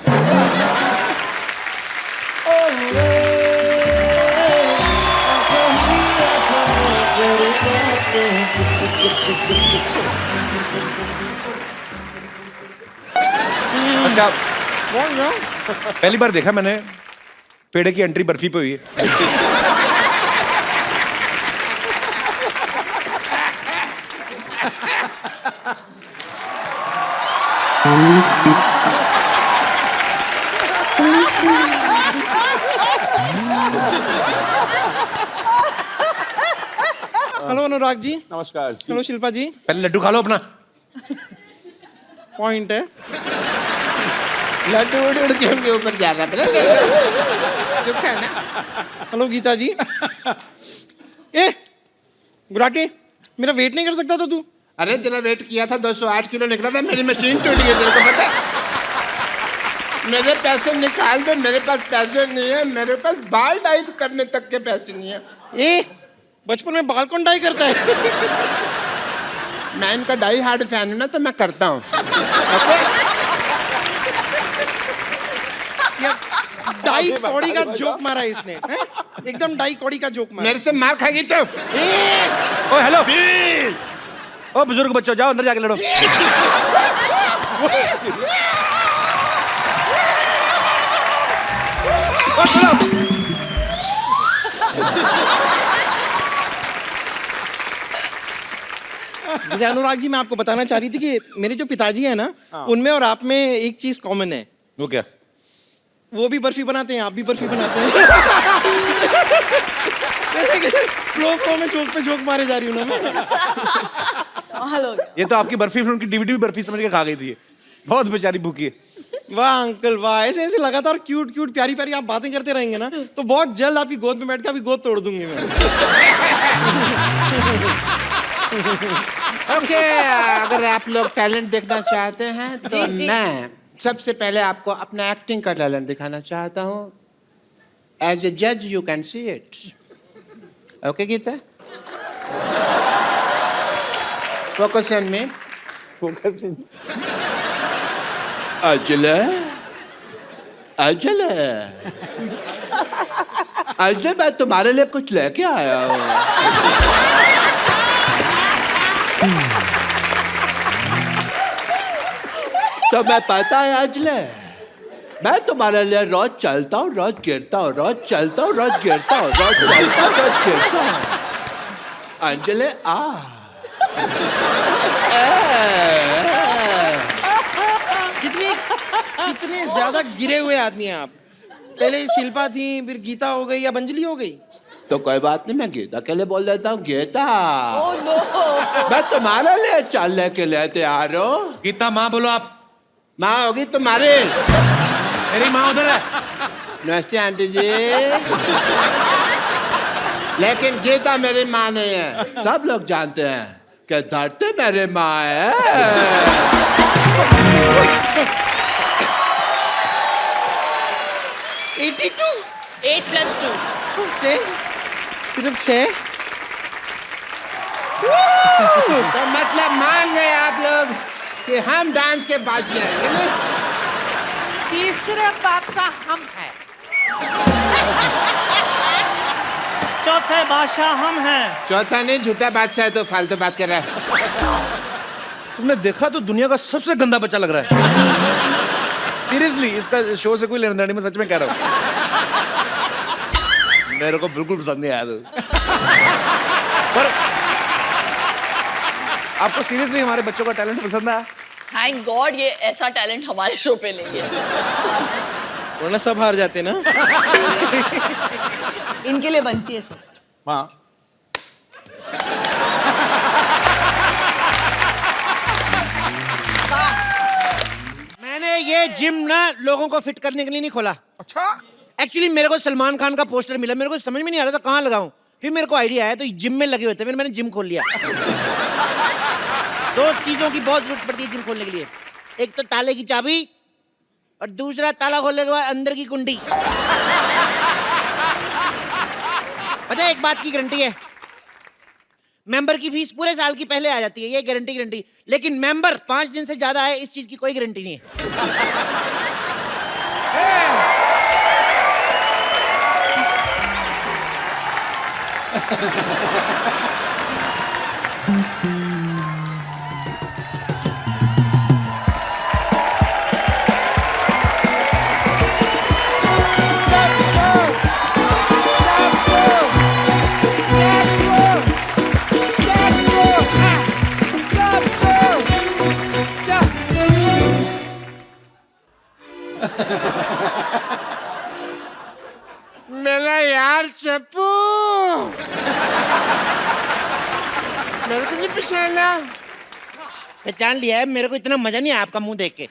अच्छा, पहली बार देखा मैंने पेड़े की एंट्री बर्फी पे हुई है। हेलो अनुराग जी। नमस्कार। हेलो शिल्पा जी। पहले लड्डू खा लो अपना। पॉइंट है। लड्डू उड़ उड़ के उनके ऊपर जा रहा था। सुखा ना। हेलो गीता जी। ए गुराटी, मेरा वेट नहीं कर सकता था तू? अरे तेरा वेट किया था, 208 किलो निकला था, मेरी मशीन टूट गई, तेरे को पता है? मेरे पैसे निकाल दे, मेरे पास पैसे नहीं है, मेरे पास बाल डाई करने तक के पैसे नहीं है। ए बचपन में बाल कौन डाई करता है? मैं इनका डाई हार्ड फैन हूं ना, तो मैं करता हूँ। डाई कौड़ी का जोक मारा है इसने, हैं? एकदम डाई कौड़ी का जोक मारा। मेरे से मार खाएगी तो। ओ हेलो, ओ बुजुर्ग बच्चों, जाओ अंदर जाके लड़ो। जैसे अनुराग जी, मैं आपको बताना चाह रही थी कि मेरे जो पिताजी हैं ना, उनमें और आप में एक चीज कॉमन है। वो क्या? वो भी बर्फी बनाते हैं, आप भी बर्फी बनाते हैं। जैसे कि फ्लो में जोक पे जोक मारे जा रही हूँ ना मैं। हेलो। ये तो आपकी बर्फी फिल्म की डीवीडी भी बर्फी समझ के खा गई थी। बहुत बेचारी भूखी है। वाह अंकल वाह, ऐसे ऐसे लगातार क्यूट क्यूट प्यारी प्यारी आप बातें करते रहेंगे ना, तो बहुत जल्द आपकी गोद में बैठ के आपकी गोद तोड़ दूंगी मैं। ओके, अगर आप लोग टैलेंट देखना चाहते हैं तो मैं सबसे पहले आपको अपना एक्टिंग का टैलेंट दिखाना चाहता हूँ। एज ए जज you can see it. Okay Geeta, focus on me. Focus in. अजले, अजले, अजले, मैं तुम्हारे लिए कुछ लेके आया हूँ। तो मैं पता है अजले, मैं तुम्हारे लिए रोज चलता हूँ, रोज गिरता हूँ, रोज चलता हूँ, रोज गिरता हूँ, रोज चलता हूँ, रोज गिरता हूँ। अंजले आ। कितने ज्यादा गिरे हुए आदमी हैं आप। पहले शिल्पा थी, फिर गीता हो गई, अब अंजलि हो गई। तो कोई बात नहीं, मैं गीता के लिए बोल देता हूँ। गीता, मैं तुम्हारे लिए चलने के लिए तैयार हूँ। गीता माँ बोलो आप। माँ होगी तुम्हारी। मेरी माँ उधर है। नमस्ते आंटी जी। लेकिन गीता मेरी माँ नहीं है। सब लोग जानते हैं कि धरती मेरी माँ है। 82। 8 + 2। 10, सिर्फ 6। तो मतलब मान गए आप लोग कि हम डांस के बादशाह हैं ना? तीसरे बादशाह हम हैं। चौथे बादशाह हम हैं। चौथा नहीं, झूठा बादशाह है तो फालतू बात कर रहा है। तुमने देखा तो दुनिया का सबसे गंदा बच्चा लग रहा है। सीरियसली, इसका शो से कोई लेना देना नहीं, मैं सच में कह रहा हूँ। मेरे को बिल्कुल पसंद नहीं आया तो। पर आपको सीरियसली हमारे बच्चों का टैलेंट पसंद आया? थैंक गॉड ये ऐसा टैलेंट हमारे शो पे नहीं है। वरना सब हार जाते ना। इनके लिए बनती है सर। हाँ। मैंने ये जिम ना लोगों को फिट करने के लिए नहीं खोला। अच्छा। एक्चुअली मेरे को सलमान खान का पोस्टर मिला, मेरे को समझ में नहीं आ रहा था कहाँ लगाऊं। फिर मेरे को आइडिया आया तो जिम में लगे हुए थे, फिर मैंने जिम खोल लिया। दो चीजों की बहुत जरूरत पड़ती है जिम खोलने के लिए। एक तो ताले की चाबी और दूसरा ताला खोलने के बाद अंदर की कुंडी। पता है एक बात की गारंटी है, मेंबर की फीस पूरे साल की पहले आ जाती है, ये गारंटी। लेकिन मेंबर 5 दिन से ज्यादा है, इस चीज की कोई गारंटी नहीं है। मेरा यार चप्पू, मेरे को नहीं पहचाना। पहचान लिया है, मेरे को इतना मजा नहीं आया आपका मुंह देख के।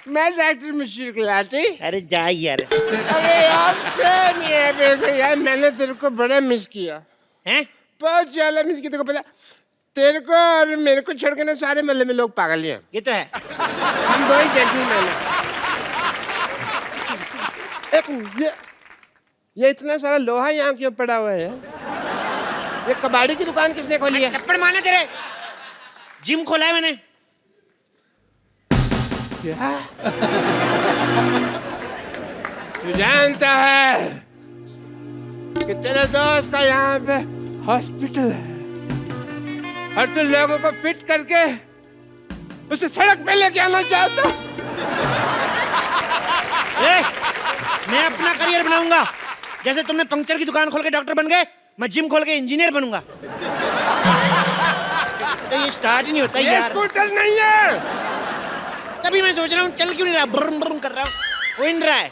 मैं डॉक्टर मशीर को लाती। अरे जा यार। अरे यार सेम ही है मेरे को यार, मैंने तेरे को बड़ा मिस किया हैं? बहुत ज्यादा मिस किया। तेरे को पता, तेरे को और मेरे को छोड़ के ना सारे मोहल्ले में लोग पागल हैं। ये तो है। हम दो ही जेंटलमैन हैं। ये इतना सारा लोहा यहाँ क्यों पड़ा हुआ है? ये कबाड़ी की दुकान किसने खोली है? थप्पड़ मारना तेरे। जिम खोला है मैंने। क्या? तू जानता है कि तेरे दोस्त का यहाँ पे हॉस्पिटल है और तू लोगों को फिट करके उसे सड़क पे लेके आना चाहता? इंजीनियर बनाऊंगा। जैसे तुमने पंक्चर की दुकान खोल के डॉक्टर बन गए, मैं जिम खोल के इंजीनियर बनूंगा। तो ये स्टार्ट ही नहीं होता ये यार। स्कूटर नहीं है। तभी मैं सोच रहा हूँ चल क्यों नहीं रहा, ब्रुम ब्रुम कर रहा हूँ, वो इन रहा है।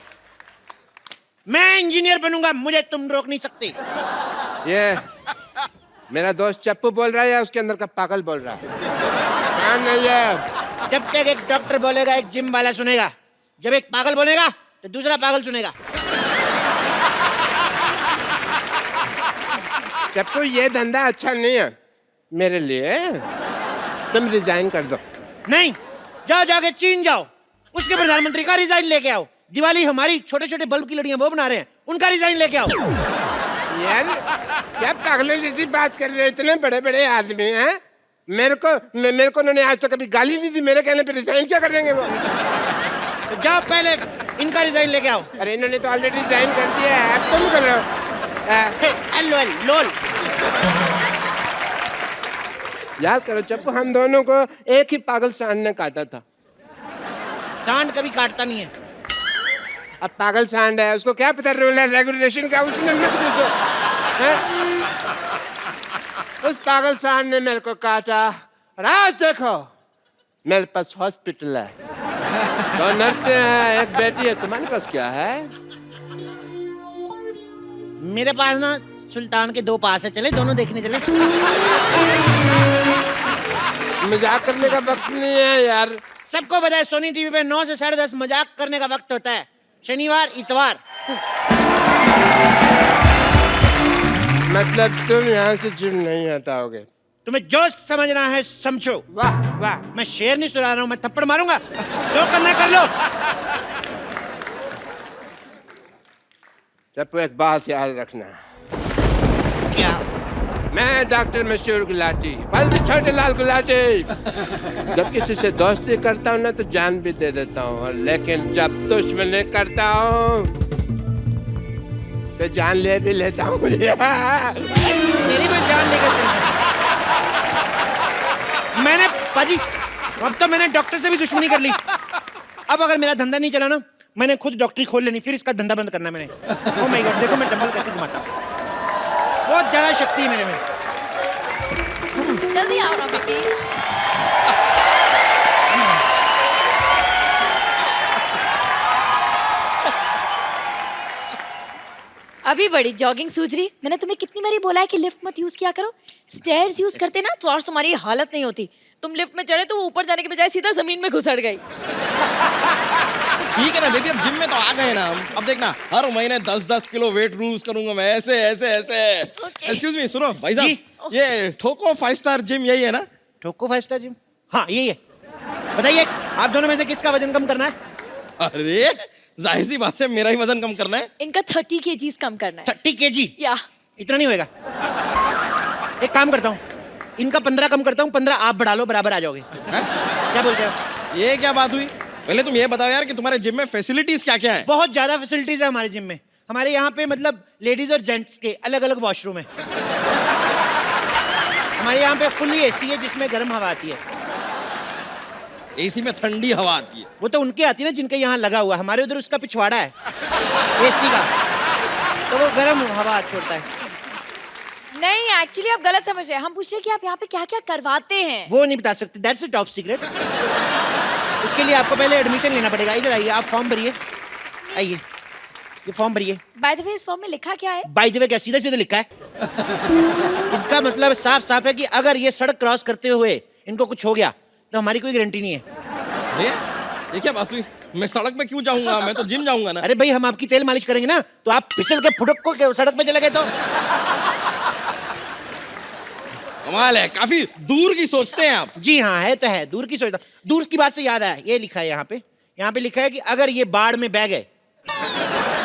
मैं इंजीनियर बनूंगा, मुझे तुम रोक नहीं सकते। ये मेरा दोस्त चप्पू बोल रहा है या उसके अंदर का पागल बोल रहा है? हाँ, नहीं है। जब तक एक डॉक्टर बोलेगा एक जिम वाला सुनेगा, जब एक पागल बोलेगा तो दूसरा पागल सुनेगा। चप्पू ये धंधा अच्छा नहीं है मेरे लिए। तुम रिजाइन कर दो। नहीं, जाओ जाके चीन जाओ, उसके प्रधानमंत्री का रिजाइन लेके आओ। दिवाली हमारी छोटे छोटे बल्ब की लड़ियां वो बना रहे हैं, उनका रिजाइन लेके आओ। यार क्या पागलों जैसी बात कर रहे हो? इतने बड़े बड़े आदमी हैं, मेरे को उन्होंने आज तक कभी गाली नहीं दी। मेरे कहने पे रिजाइन क्या कर देंगे वो? तो जाओ पहले इनका रिजाइन लेके आओ। अरे इन्होंने तो ऑलरेडी रिजाइन कर दिया है, अब तुम कर रहे हो। LOL लोल। याद करो चप्पू, हम दोनों को एक ही पागल सांड ने काटा था। सांड कभी काटता नहीं है। अब पागल सांड है, उसको क्या पता रूल है रेगुलेशन का, उसने मत पूछो। उस पागल सांड ने मेरे को काटा और आज देखो मेरे पास हॉस्पिटल है, 2 नर्सें हैं, 1 बेटी है। तुम्हारे पास क्या है? मेरे पास ना सुल्तान के 2 पास है, चले दोनों देखने चले। मजाक करने का वक्त नहीं है यार। सबको पता है सोनी टीवी पे 9 से 10:30 मजाक करने का वक्त होता है, शनिवार इतवार। मतलब तुम यहाँ से जिम नहीं हटाओगे? तुम्हें जो समझना है समझो। वाह वाह। मैं शेर नहीं सुना रहा हूँ, मैं थप्पड़ मारूंगा, जो करना कर लो। चप्पू एक बात याद रखना। क्या? मैं डॉक्टर मशहूर गुलाटी, बल्कि छोटे लाल गुलाटी। जब किसी से दोस्ती करता हूँ ना तो जान भी दे देता हूँ, लेकिन जब दुश्मनी करता हूँ तो जान ले भी लेता हूँ। मेरी भी जान लेकर मैंने पाजी, अब तो मैंने डॉक्टर से भी दुश्मनी कर ली। अब अगर मेरा धंधा नहीं चला ना, मैंने खुद डॉक्टरी खोल लेनी, फिर इसका धंधा बंद करना मैंने। ओह माय गॉड, देखो मैं डंबल कैसे घुमाता हूँ, बहुत ज्यादा शक्ति है मेरे में। जल्दी आओ ना बेटी। अभी बड़ी जॉगिंग सूझ रही। मैंने तुम्हें कितनी बारी बोला है कि लिफ्ट मत यूज किया करो। स्टेयर्स यूज करते ना तो आज तुम्हारी हालत नहीं होती। तुम लिफ्ट में चढ़े तो वो ऊपर जाने के बजाय सीधा जमीन में घुसड़ गई। ठीक है ना बेबी, अब जिम में तो आ गए ना। अब देखना हर महीने 10-10 किलो वेट लूज करूंगा मैं, ऐसे ऐसे ऐसे। एक्सक्यूज मी, सुनो भाई साहब, ये ठोको 5 स्टार जिम यही है ना? ठोको 5 स्टार जिम, हाँ यही है। बताइए आप दोनों में से किसका वजन कम करना है? अरे जाहिर सी बात है मेरा ही वजन कम करना है। इनका 30 kg कम करना है। 30 kg? या इतना नहीं होएगा। एक काम करता हूँ, इनका 15 कम करता हूँ, 15 आप बढ़ा लो, बराबर आ जाओगे। क्या बोलते हो? ये क्या बात हुई? पहले तुम ये बताओ यार कि तुम्हारे जिम में फैसिलिटीज क्या क्या है? बहुत ज्यादा फैसिलिटीज है हमारे जिम में। हमारे यहाँ पे मतलब लेडीज और जेंट्स के अलग अलग वॉशरूम है। हमारे यहाँ पे फुल्ली एसी है जिसमें गर्म हवा आती है। एसी में ठंडी हवा आती है? वो तो उनके आती है ना जिनके यहाँ लगा हुआ, हमारे उधर उसका पिछवाड़ा है एसी का, तो वो गर्म हवा छोड़ता है। नहीं, एक्चुअली आप गलत समझ रहे हैं। हम पूछ रहे हैं कि आप यहाँ पे क्या क्या करवाते हैं। वो नहीं बता सकते, दैट्स अ टॉप सीक्रेट। उसके लिए आपको पहले एडमिशन लेना पड़ेगा। इधर आइए, आप फॉर्म भरिए, आइए ये फॉर्म भरिए। बाय द वे इस फॉर्म में लिखा क्या है? बाय द वे क्या सीधे सीधे लिखा है? इसका मतलब साफ साफ है कि अगर ये सड़क क्रॉस करते हुए इनको कुछ हो गया तो हमारी कोई गारंटी नहीं है। ये क्या बात हुई? मैं सड़क पे क्यों जाऊंगा, मैं तो जिम जाऊंगा ना। अरे भाई हम आपकी तेल मालिश करेंगे ना, तो आप फिसल के फुटक को सड़क पे चले गए तो कमाल है, काफी दूर की सोचते हैं आप। जी हाँ, है तो है, दूर की सोचता। दूर की बात से याद आया, ये लिखा है यहाँ पे लिखा है कि अगर ये बाढ़ में बह गए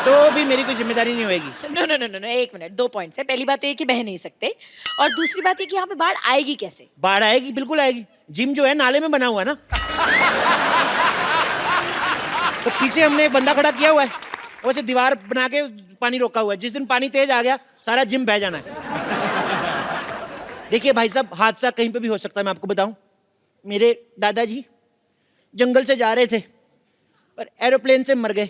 तो भी मेरी कोई जिम्मेदारी नहीं होगी। नो नो नो नो, एक मिनट, 2 पॉइंट्स है। पहली बात तो ये कि बह नहीं सकते, और दूसरी बात ये कि यहाँ पे बाढ़ आएगी कैसे? बाढ़ आएगी, बिल्कुल आएगी। जिम जो है नाले में बना हुआ ना, तो पीछे हमने एक बंदा खड़ा किया हुआ है, वो से दीवार बना के पानी रोका हुआ है। जिस दिन पानी तेज आ गया सारा जिम बह जाना है। देखिए भाई साहब, हादसा कहीं पे भी हो सकता है। मैं आपको बताऊं, मेरे दादाजी जंगल से जा रहे थे और एरोप्लेन से मर गए।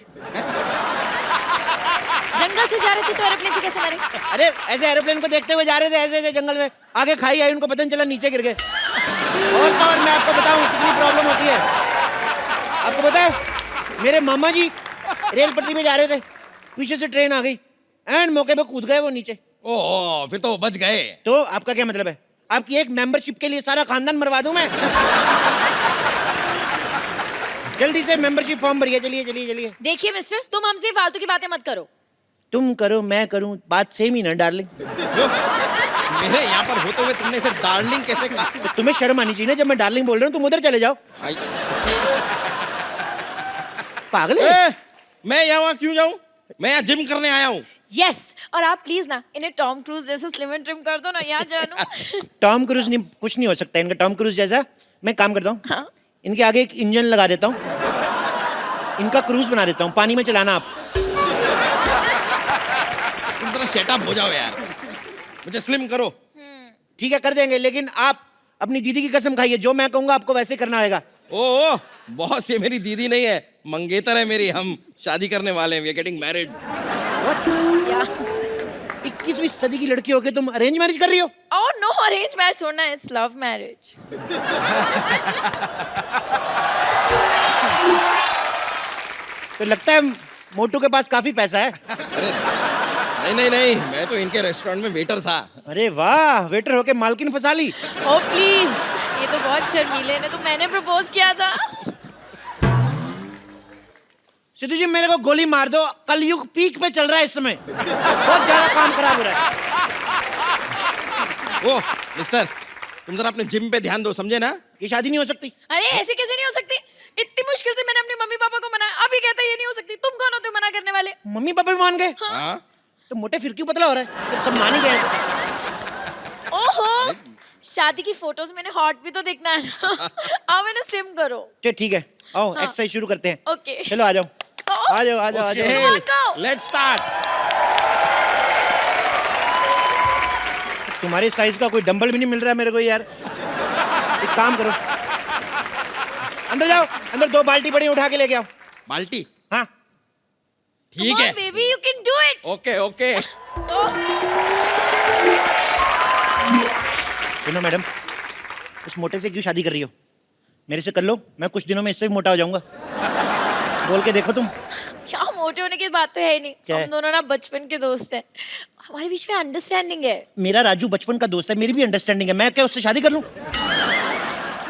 जंगल से जा रहे थे तो एरोप्लेन से कैसे मरे? अरे ऐसे एरोप्लेन को देखते हुए जा रहे थे ऐसे ऐसे जंगल में, आगे खाई आई, उनको पता नहीं चला, नीचे गिर गए। और मैं आपको बताऊं कितनी प्रॉब्लम होती है। आपको पता है मेरे मामा जी रेल पटरी में जा रहे थे, पीछे से ट्रेन आ गई, एंड मौके पे कूद गए वो नीचे। ओह, फिर तो बच गए। तो आपका क्या मतलब है? आपकी एक मेंबरशिप के लिए सारा खानदान मरवा दूं मैं? जल्दी से मेंबरशिप फॉर्म भरिए, चलिए चलिए चलिए। देखिए मिस्टर, तुम हमसे फालतू की बातें मत करो। तुम करो मैं करूं, बात सेम ही ना डार्लिंग। मेरे यहाँ पर होते हुए तुमने इसे डार्लिंग कैसे कहा? तो तुम्हें शर्म आनी चाहिए ना, जब मैं डार्लिंग बोल रहा हूँ तुम उधर चले जाओ। पागल है? मैं यहाँ क्यों जाऊँ? मैं यहाँ जिम करने आया हूँ। यस, और आप प्लीज ना इन्हें टॉम क्रूज जैसे स्लिम एंड ट्रिम कर दो ना, यहाँ जानू। टॉम क्रूज नहीं, कुछ नहीं हो सकता इनका टॉम क्रूज जैसा। मैं काम करता हूँ, हाँ? इनके आगे एक इंजन लगा देता हूँ, इनका क्रूज बना देता हूँ, पानी में चलाना आप। तुम जरा सेटअप हो जाओ यार, मुझे स्लिम करो। ठीक है कर देंगे, लेकिन आप अपनी दीदी की कसम खाइए, जो मैं कहूँगा आपको वैसे करना रहेगा। ओह बॉस, ये मेरी दीदी नहीं है, मंगेतर है मेरी। हम शादी करने वाले हैं, वी आर गेटिंग मैरिड। 21वीं सदी की लड़की होके तुम अरेंज मैरिज कर रही हो? ओह नो, अरेंज मैरिज छोड़ना, इट्स लव मैरिज। तो लगता है मोटू के पास काफी पैसा है। नहीं नहीं नहीं, मैं तो इनके रेस्टोरेंट में वेटर था। अरे वाह, वेटर होके मालकिन फंसा ली। ओह प्लीज, ये तो बहुत शर्मीले ने, तो मैंने प्रपोज किया था। सिद्धू जी मेरे को गोली मार दो, कलयुग पीक पे चल रहा है इस समय, बहुत ज्यादा काम खराब हो रहा है। ओह मिस्टर, तुम जरा अपने जिम पे ध्यान दो, समझे ना? ये शादी नहीं हो सकती। अरे ऐसे कैसे नहीं हो सकती? इतनी मुश्किल से मैंने अपने मम्मी पापा को मनाया, अभी कहते ये नहीं हो सकती। तुम कौन होते हो मना करने वाले? मम्मी पापा भी मान गए? हाँ? तो मोटे फिर क्यों पतला हो रहा है, जब सब मान ही गए। ओहो, शादी की फोटोज मैंने हॉट भी तो देखना है ना। आओ मैंने स्लिम करो। चलो ठीक है, आओ हाँ। एक्सरसाइज शुरू करते हैं। ओके चलो आ जाओ, आ जाओ आ जाओ आ जाओ। Let's start. तुम्हारे साइज का कोई डंबल भी नहीं मिल रहा है मेरे को यार। एक काम करो, अंदर जाओ, अंदर 2 बाल्टी पड़ी, उठा के लेके आओ। बाल्टी? हाँ ठीक है baby, you can do it. Okay okay. सुनो मैडम, इस मोटे से क्यों शादी कर रही हो? मेरे से कर लो, मैं कुछ दिनों में इससे भी मोटा हो जाऊंगा। बोल के देखो तुम। क्या मोटे होने की बात तो है ही नहीं। क्या है? हम दोनों ना बचपन के दोस्त हैं, हमारे बीच में अंडरस्टैंडिंग है। मेरा राजू बचपन का दोस्त है, मेरी भी अंडरस्टैंडिंग है, मैं क्या उससे शादी कर लूं?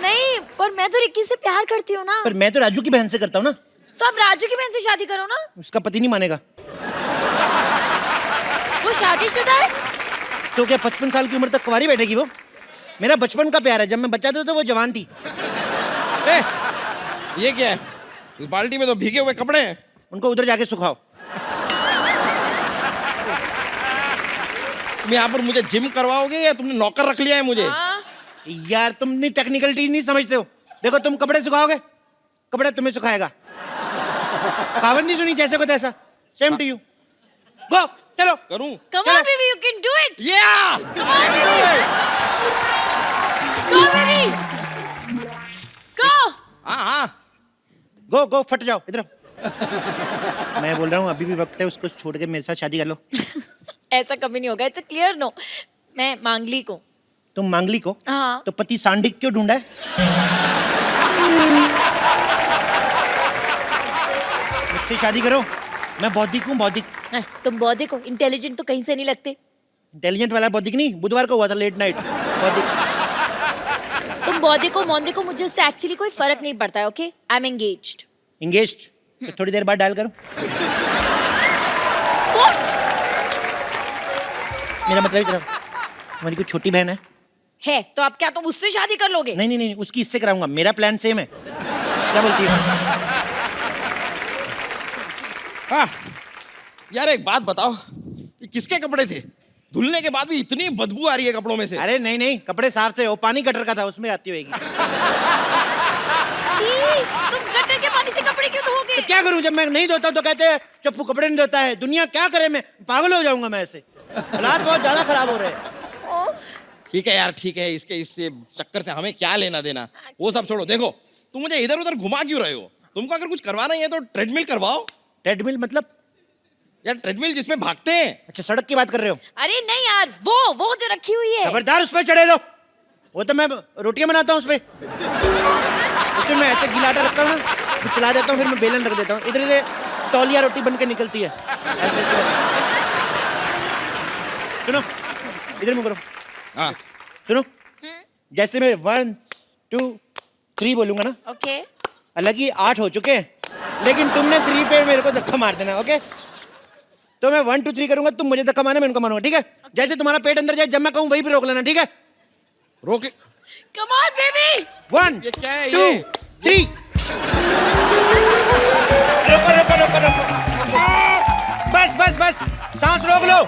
नहीं, पर मैं तो रिक्की से प्यार करती हूँ ना। पर मैं तो राजू की बहन से करता हूँ ना। तो आप राजू की बहन से शादी करो ना। उसका पति नहीं मानेगा। वो शादीशुदा है। तो क्या 55 साल की उम्र तक कुंवारी बैठेगी वो? मेरा बचपन का प्यार है, जब मैं बच्चा था तो वो जवान थी। ये क्या है? इस बाल्टी में तो भीगे हुए कपड़े हैं। उनको उधर जाके सुखाओ। तुम यहाँ पर मुझे जिम करवाओगे या तुमने नौकर रख लिया है मुझे? हाँ? यार तुम नहीं टेक्निकलिटी नहीं समझते हो। देखो तुम कपड़े सुखाओगे, कपड़े तुम्हें सुखाएगा। कहावत नहीं सुनी, जैसे को तैसा। Same to you. गो, चलो। करूं? Come on baby, you can do it. Yeah! Come on baby. Go baby. Go. हाँ हाँ। गो गो, फट जाओ इधर। मैं बोल रहा हूँ अभी भी वक्त है, उसको छोड़ के मेरे साथ शादी कर लो। ऐसा कभी नहीं होगा, इट्स अ क्लियर नो। मैं मांगलिक हूँ। तुम मांगलिक हो? हाँ। तो पति सांडिक क्यों ढूंढा है? मुझसे शादी करो, मैं बौद्धिक हूँ, बौद्धिक। तुम बौद्धिक हो, इंटेलिजेंट तो कहीं से नहीं लगते। इंटेलिजेंट वाला बौद्धिक नहीं, बुधवार को हुआ था लेट नाइट बौद्धिक। तुम बौद्धिक हो मौद्धिक हो, मुझे उससे एक्चुअली कोई फर्क नहीं पड़ता है। Okay, I am engaged. Engaged? तो थोड़ी देर बाद डायल करो। What? मेरा मतलब इधर, तुम्हारी कोई छोटी बहन है? तो आप क्या तुम उससे शादी कर लोगे? नहीं नहीं नहीं, उसकी इससे कराऊंगा, मेरा प्लान सेम है। क्या बोलती है? हाँ यार, एक बात बताओ, ये किसके कपड़े थे? धुलने के बाद भी इतनी बदबू आ रही है कपड़ों में से। अरे नहीं नहीं, कपड़े साफ थे, वो पानी गटर का था, उसमें आती होगी। छी, तुम गटर के पानी से कपड़े क्यों धोगे? तो क्या करूं, जब मैं नहीं धोता तो कहते हैं चप्पू कपड़े नहीं धोता है। दुनिया क्या करे, मैं पागल हो जाऊंगा मैं ऐसे। हालात बहुत ज्यादा खराब हो रहे हैं। ठीक है यार, ठीक है, इसके इससे चक्कर से हमें क्या लेना देना, वो सब छोड़ो। देखो तुम मुझे इधर उधर घुमा क्यों रहे हो? तुमको अगर कुछ करवाना ही है तो ट्रेडमिल करवाओ। ट्रेडमिल मतलब? यार ट्रेडमिल जिसमें भागते हैं। अच्छा सड़क की बात कर रहे हो? अरे नहीं यार, वो जो रखी हुई है। खबरदार उस पर चढ़े दो। वो तो मैं रोटियां बनाता हूँ उस पे। उसमें मैं ऐसे गिलाटा रखता हूँ ना, फिर चला देता हूँ, फिर मैं बेलन रख देता हूँ, इधर से तौलिया रोटी बन के निकलती है। ऐसे सुनो, इधर मुंह करो। हाँ सुनो, जैसे मैं 1 2 3 बोलूंगा ना, ओके। हालांकि 8 हो चुके हैं, लेकिन तुमने 3 पे मेरे को धक्का मार देना, ओके? तो मैं 1 2 3 करूंगा, तुम मुझे धक्का मारना, मैं उनको मारूंगा, ठीक है? जैसे तुम्हारा पेट अंदर जाए, जब मैं कहूँ वहीं पे रोक लेना, ठीक है? रोक ले। Come on baby. 1 ये क्या है 2 ये? 3। रोको रोको रोको रोको, बस बस बस, सांस रोक लो,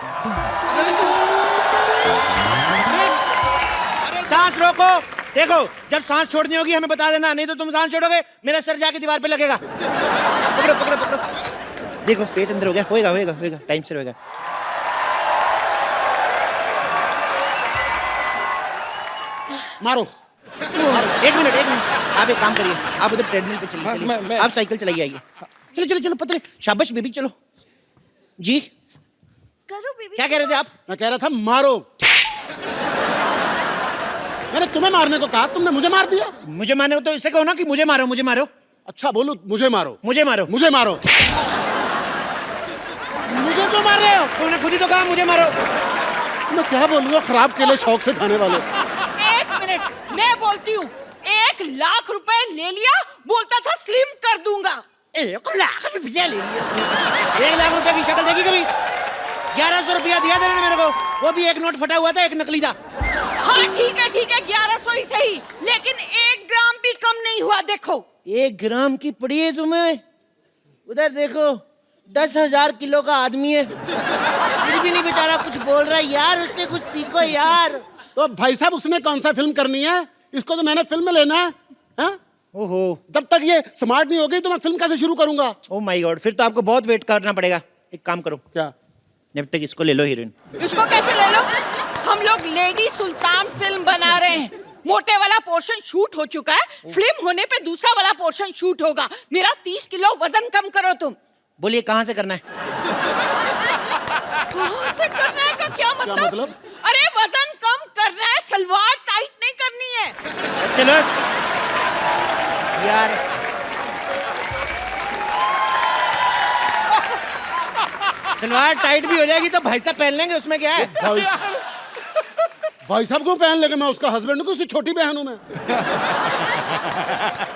सांस रोको। देखो, जब सांस छोड़नी होगी हमें बता देना, नहीं तो तुम सांस छोड़ोगे मेरा सर जाके दीवार पे लगेगा। पकड़ो पकड़ो पकड़ो। देखो पेट अंदर हो गया, होएगा होएगा होएगा, टाइम से होएगा। मारो। एक मिनट आप एक काम करिए, आप उधर ट्रेडमिल पे हाँ, चलिए, मैं- आप साइकिल चलाइए, आइए। चलो चलो चलो पतले, शाबाश बेबी, चलो जी। करो बेबी। क्या कह रहे थे आप? मैं कह रहा था मारो। मैंने तुम्हें मारने को कहा, तुमने मुझे मार दिया। मुझे मारो तो इससे कहो ना कि मुझे मारो, मुझे मारो। अच्छा बोलो, मुझे मारो। मुझे मारो। मुझे मारो। मुझे क्यों मार रहे हो? तुमने खुद ही तो कहा मुझे मारो। मैं क्या बोलूंगा, खराब केले शौक से खाने वाले। 1 मिनट, मैं बोलती हूँ। 1 लाख रुपए ले लिया, बोलता था स्लिम कर दूंगा। 1 लाख रुपया ले लिया। 1 लाख रुपए की शक्ल देखी कभी? 1100 रुपया दिया था मेरे को, वो भी एक नोट फटा हुआ था, एक नकली था। हाँ ठीक है 1100 ही सही, लेकिन 1 ग्राम भी कम नहीं हुआ। देखो 1 ग्राम की पड़ी है तुम्हें? उधर देखो, 10,000 किलो का आदमी है, फिर भी नहीं बेचारा कुछ बोल रहा है। यार उससे कुछ सीखो यार। तो भाई साहब, उसने कौन सा फिल्म करनी है? इसको तो मैंने फिल्म में लेना है, हाँ? ओहो, जब तक ये स्मार्ट नहीं हो गई तो मैं फिल्म कैसे शुरू करूंगा? ओ माय गॉड, फिर तो आपको बहुत वेट करना पड़ेगा। एक काम करो, क्या? जब तक इसको ले लो हीरोइन। इसको कैसे ले लो? हम लोग लेडी सुल्तान फिल्म बना रहे हैं। मोटे वाला पोर्शन शूट हो चुका है, स्लिम होने पे दूसरा वाला पोर्शन शूट होगा। मेरा 30 किलो वजन कम करो तुम। बोलिए कहाँ से करना है? कहाँ से करना है का क्या मतलब? अरे वजन कम करना है, सलवार टाइट नहीं करनी है। चलो यार, सलवार टाइट भी हो जाएगी तो भाई साहब पहन लेंगे, उसमें क्या है? भाई साहब को पहन लेंगे? मैं उसका हस्बैंड हूँ, उसकी छोटी बहन हूँ मैं।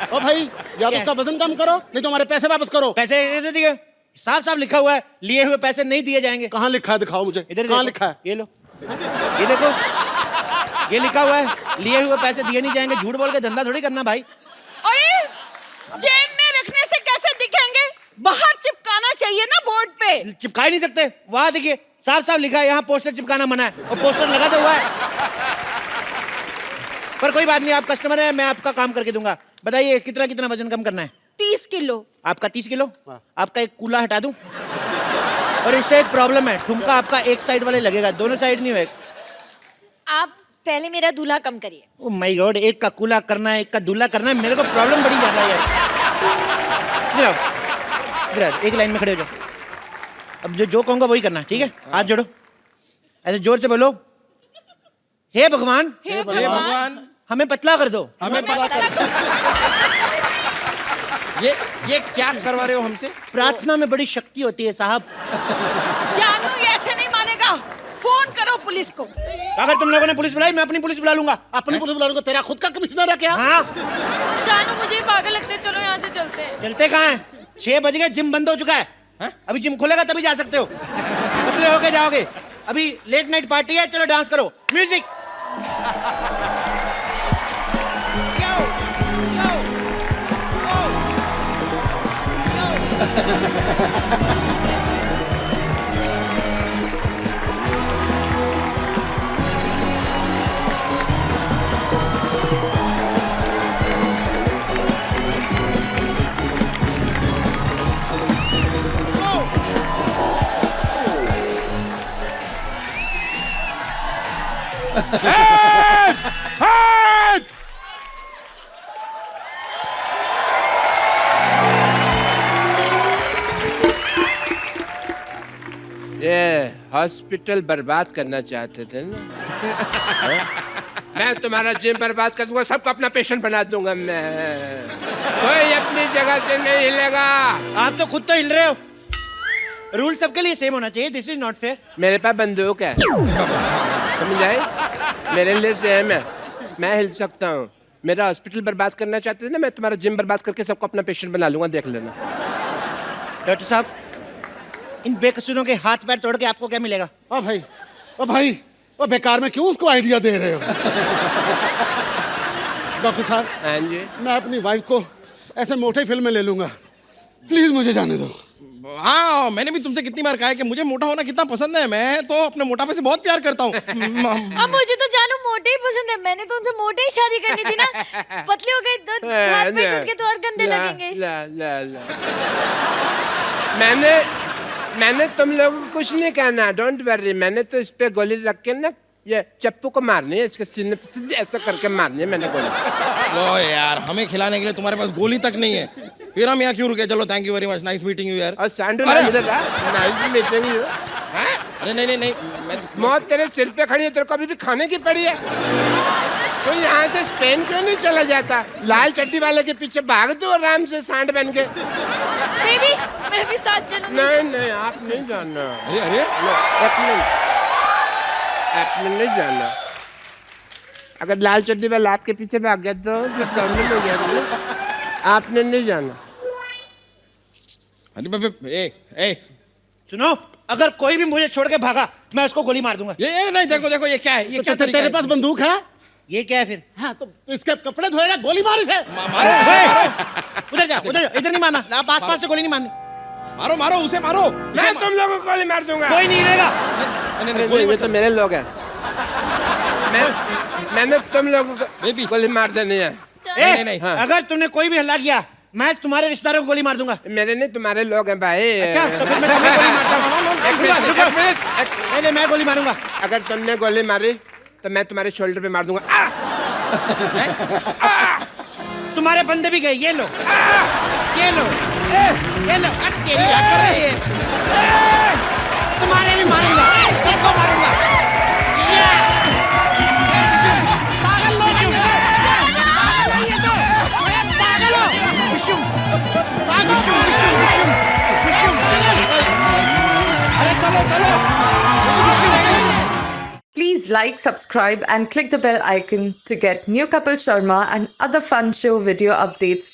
ओ भाई, या तो उसका वजन कम करो, नहीं तो हमारे पैसे वापस करो। पैसे कैसे दिए? साफ साफ लिखा हुआ है, लिए हुए पैसे नहीं दिए जाएंगे। कहाँ लिखा है? दिखाओ मुझे। इधर कहाँ देखो, लिखा है? ये लो, ये देखो, ये लिखा हुआ है, लिए हुए पैसे दिए नहीं जाएंगे। झूठ बोल के धंधा थोड़ी करना भाई। अरे जेब में रखने से कैसे दिखेंगे? बाहर चिपकाना चाहिए ना बोर्ड पे। चिपका ही नहीं सकते, वहां देखिए साफ साफ लिखा है, यहाँ पोस्टर चिपकाना मना है, और पोस्टर लगा तो हुआ है। पर कोई बात नहीं, आप कस्टमर है, मैं आपका काम करके दूंगा। बताइए कितना कितना वजन कम करना है? 30 किलो। आपका 30 किलो? आपका एक कूला हटा दूं? और इससे एक प्रॉब्लम है, ठुमका आपका एक साइड वाले लगेगा, दोनों साइड नहीं होगा। आप पहले मेरा दूल्हा कम करिए। ओ माय गॉड, एक का कूला करना है, एक का दूल्हा करना है, मेरे को प्रॉब्लम बड़ी ज्यादा है यार। इधर आओ, इधर आओ, एक लाइन में खड़े हो जाओ। अब जो कहूंगा वही करना, ठीक है? हाथ जोड़ो, ऐसे जोर से बोलो, हे भगवान, हे भगवान, हमें पतला कर दो। हमें पता कर। ये क्या करवा रहे हो हमसे? प्रार्थना में बड़ी शक्ति होती है साहब। जानू ये ऐसे नहीं मानेगा, फोन करो पुलिस को। अगर तुम लोगों ने पुलिस बुलाई, मैं अपनी पुलिस बुला लूंगा। अपनी पुलिस बुला लूंगा? तेरा खुद का कमिश्नर है क्या? हाँ। जानू मुझे पागल लगते हैं, चलो यहाँ से चलते हैं। चलते कहाँ हैं? 6 बज गए, जिम बंद हो चुका है। अभी जिम खुलेगा तभी जा सकते हो, पतले होके जाओगे। अभी लेट नाइट पार्टी है, चलो डांस करो, म्यूजिक। ये हॉस्पिटल बर्बाद करना चाहते थे ना? मैं तुम्हारा जिम बर्बाद कर दूंगा, सबको अपना पेशेंट बना दूंगा मैं। कोई अपनी जगह से नहीं हिलेगा। आप तो खुद तो हिल रहे हो। रूल सबके लिए सेम होना चाहिए। This is not fair. मेरे पास बंदूक है, समझ आई? मेरे लिए सेम है, मैं हिल सकता हूँ। मेरा हॉस्पिटल बर्बाद करना चाहते थे ना, मैं तुम्हारा जिम बर्बाद करके सबको अपना पेशेंट बना लूंगा, देख लेना। डॉक्टर साहब, इन बेकसूरों के हाथ पैर तोड़ के आपको क्या मिलेगा? ओ भाई ओ बेकार में क्यों उसको आइडिया दे रहे हो? डॉक्टर साहब, हाँ जी, मैं अपनी वाइफ को ऐसे मोटे फिल्म में ले लूंगा, प्लीज मुझे जाने दो। हाँ, मैंने भी तुमसे कितनी बार कहा है कि मुझे मोटा होना कितना पसंद है। मैं तो अपने मोटापे से बहुत प्यार करता हूँ। अब मुझे तो जानू मोटे ही पसंद है। मैंने तो उनसे मोटे ही शादी करनी थी ना। पतले हो गए तो हाथ पैर टूट के तो और गंदे लगेंगे। मैंने तुम लोगों को कुछ नहीं कहना, डोंट वरी। मैंने तो इस पे गोली रख के ना, ये चप्पू को मारनी है, इसके सीने पे सीधे ऐसा करके मारनी है मैंने गोली। लो यार, हमें खिलाने के लिए तुम्हारे पास गोली तक नहीं है, फिर हम यहाँ क्यों रुके? चलो, thank you very much, nice meeting you यार। और सैंडू नाइस मीटिंग यू। अरे नहीं, मौत तेरे सिर पे खड़ी है, तेरे को अभी भी खाने की पड़ी है। तो यहाँ से स्पेन क्यों नहीं चला जाता? लाल चड्डी वाले के पीछे भाग दो आराम से, सांड बन के। बेबी, मैं भी साथ चलूंगी। नहीं, आप नहीं जाना। अरे एक मिनट नहीं जाना। अगर लाल चड्डी वाला आपके पीछे भाग गया तो प्रॉब्लम हो गया। आपने नहीं जाना। अरे सुनो, अगर कोई भी मुझे छोड़ के भागा, मैं उसको गोली मार दूंगा। ये नहीं, देखो ये क्या है? ये क्या तरीका तेरे है? पास बंदूक है? ये क्या है फिर? हाँ, तो इसके कपड़े धोएगा, गोली मार इसे। उधर जाओ, इधर नहीं मारना। आप आसपास से गोली नहीं मारनी। मारो उसे, मारो। मैं तुम लोगों को गोली मार दूंगा। कोई नहीं रहेगा। नहीं, ये तो मेरे लोग हैं। मैंने तुम लोगों को गोली मार देनी है। नहीं। हाँ। अगर तुमने कोई भी हल्ला किया, मैं तुम्हारे रिश्तेदारों को गोली मार दूंगा। मेरे नहीं, तुम्हारे लोग हैं भाई। अच्छा, तो फिर मैं तुम्हें गोली मारता हूँ। पहले मैं गोली मारूंगा। अगर तुमने गोली मारी तो मैं तुम्हारे शोल्डर पे मार दूंगा। तुम्हारे बंदे भी गए, ये लो। अच्छे क्या कर रही है? तुम्हारे भी मारूंगा, सबको मारूंगा। Please like, subscribe and click the bell icon to get new Kapil Sharma and other fun show video updates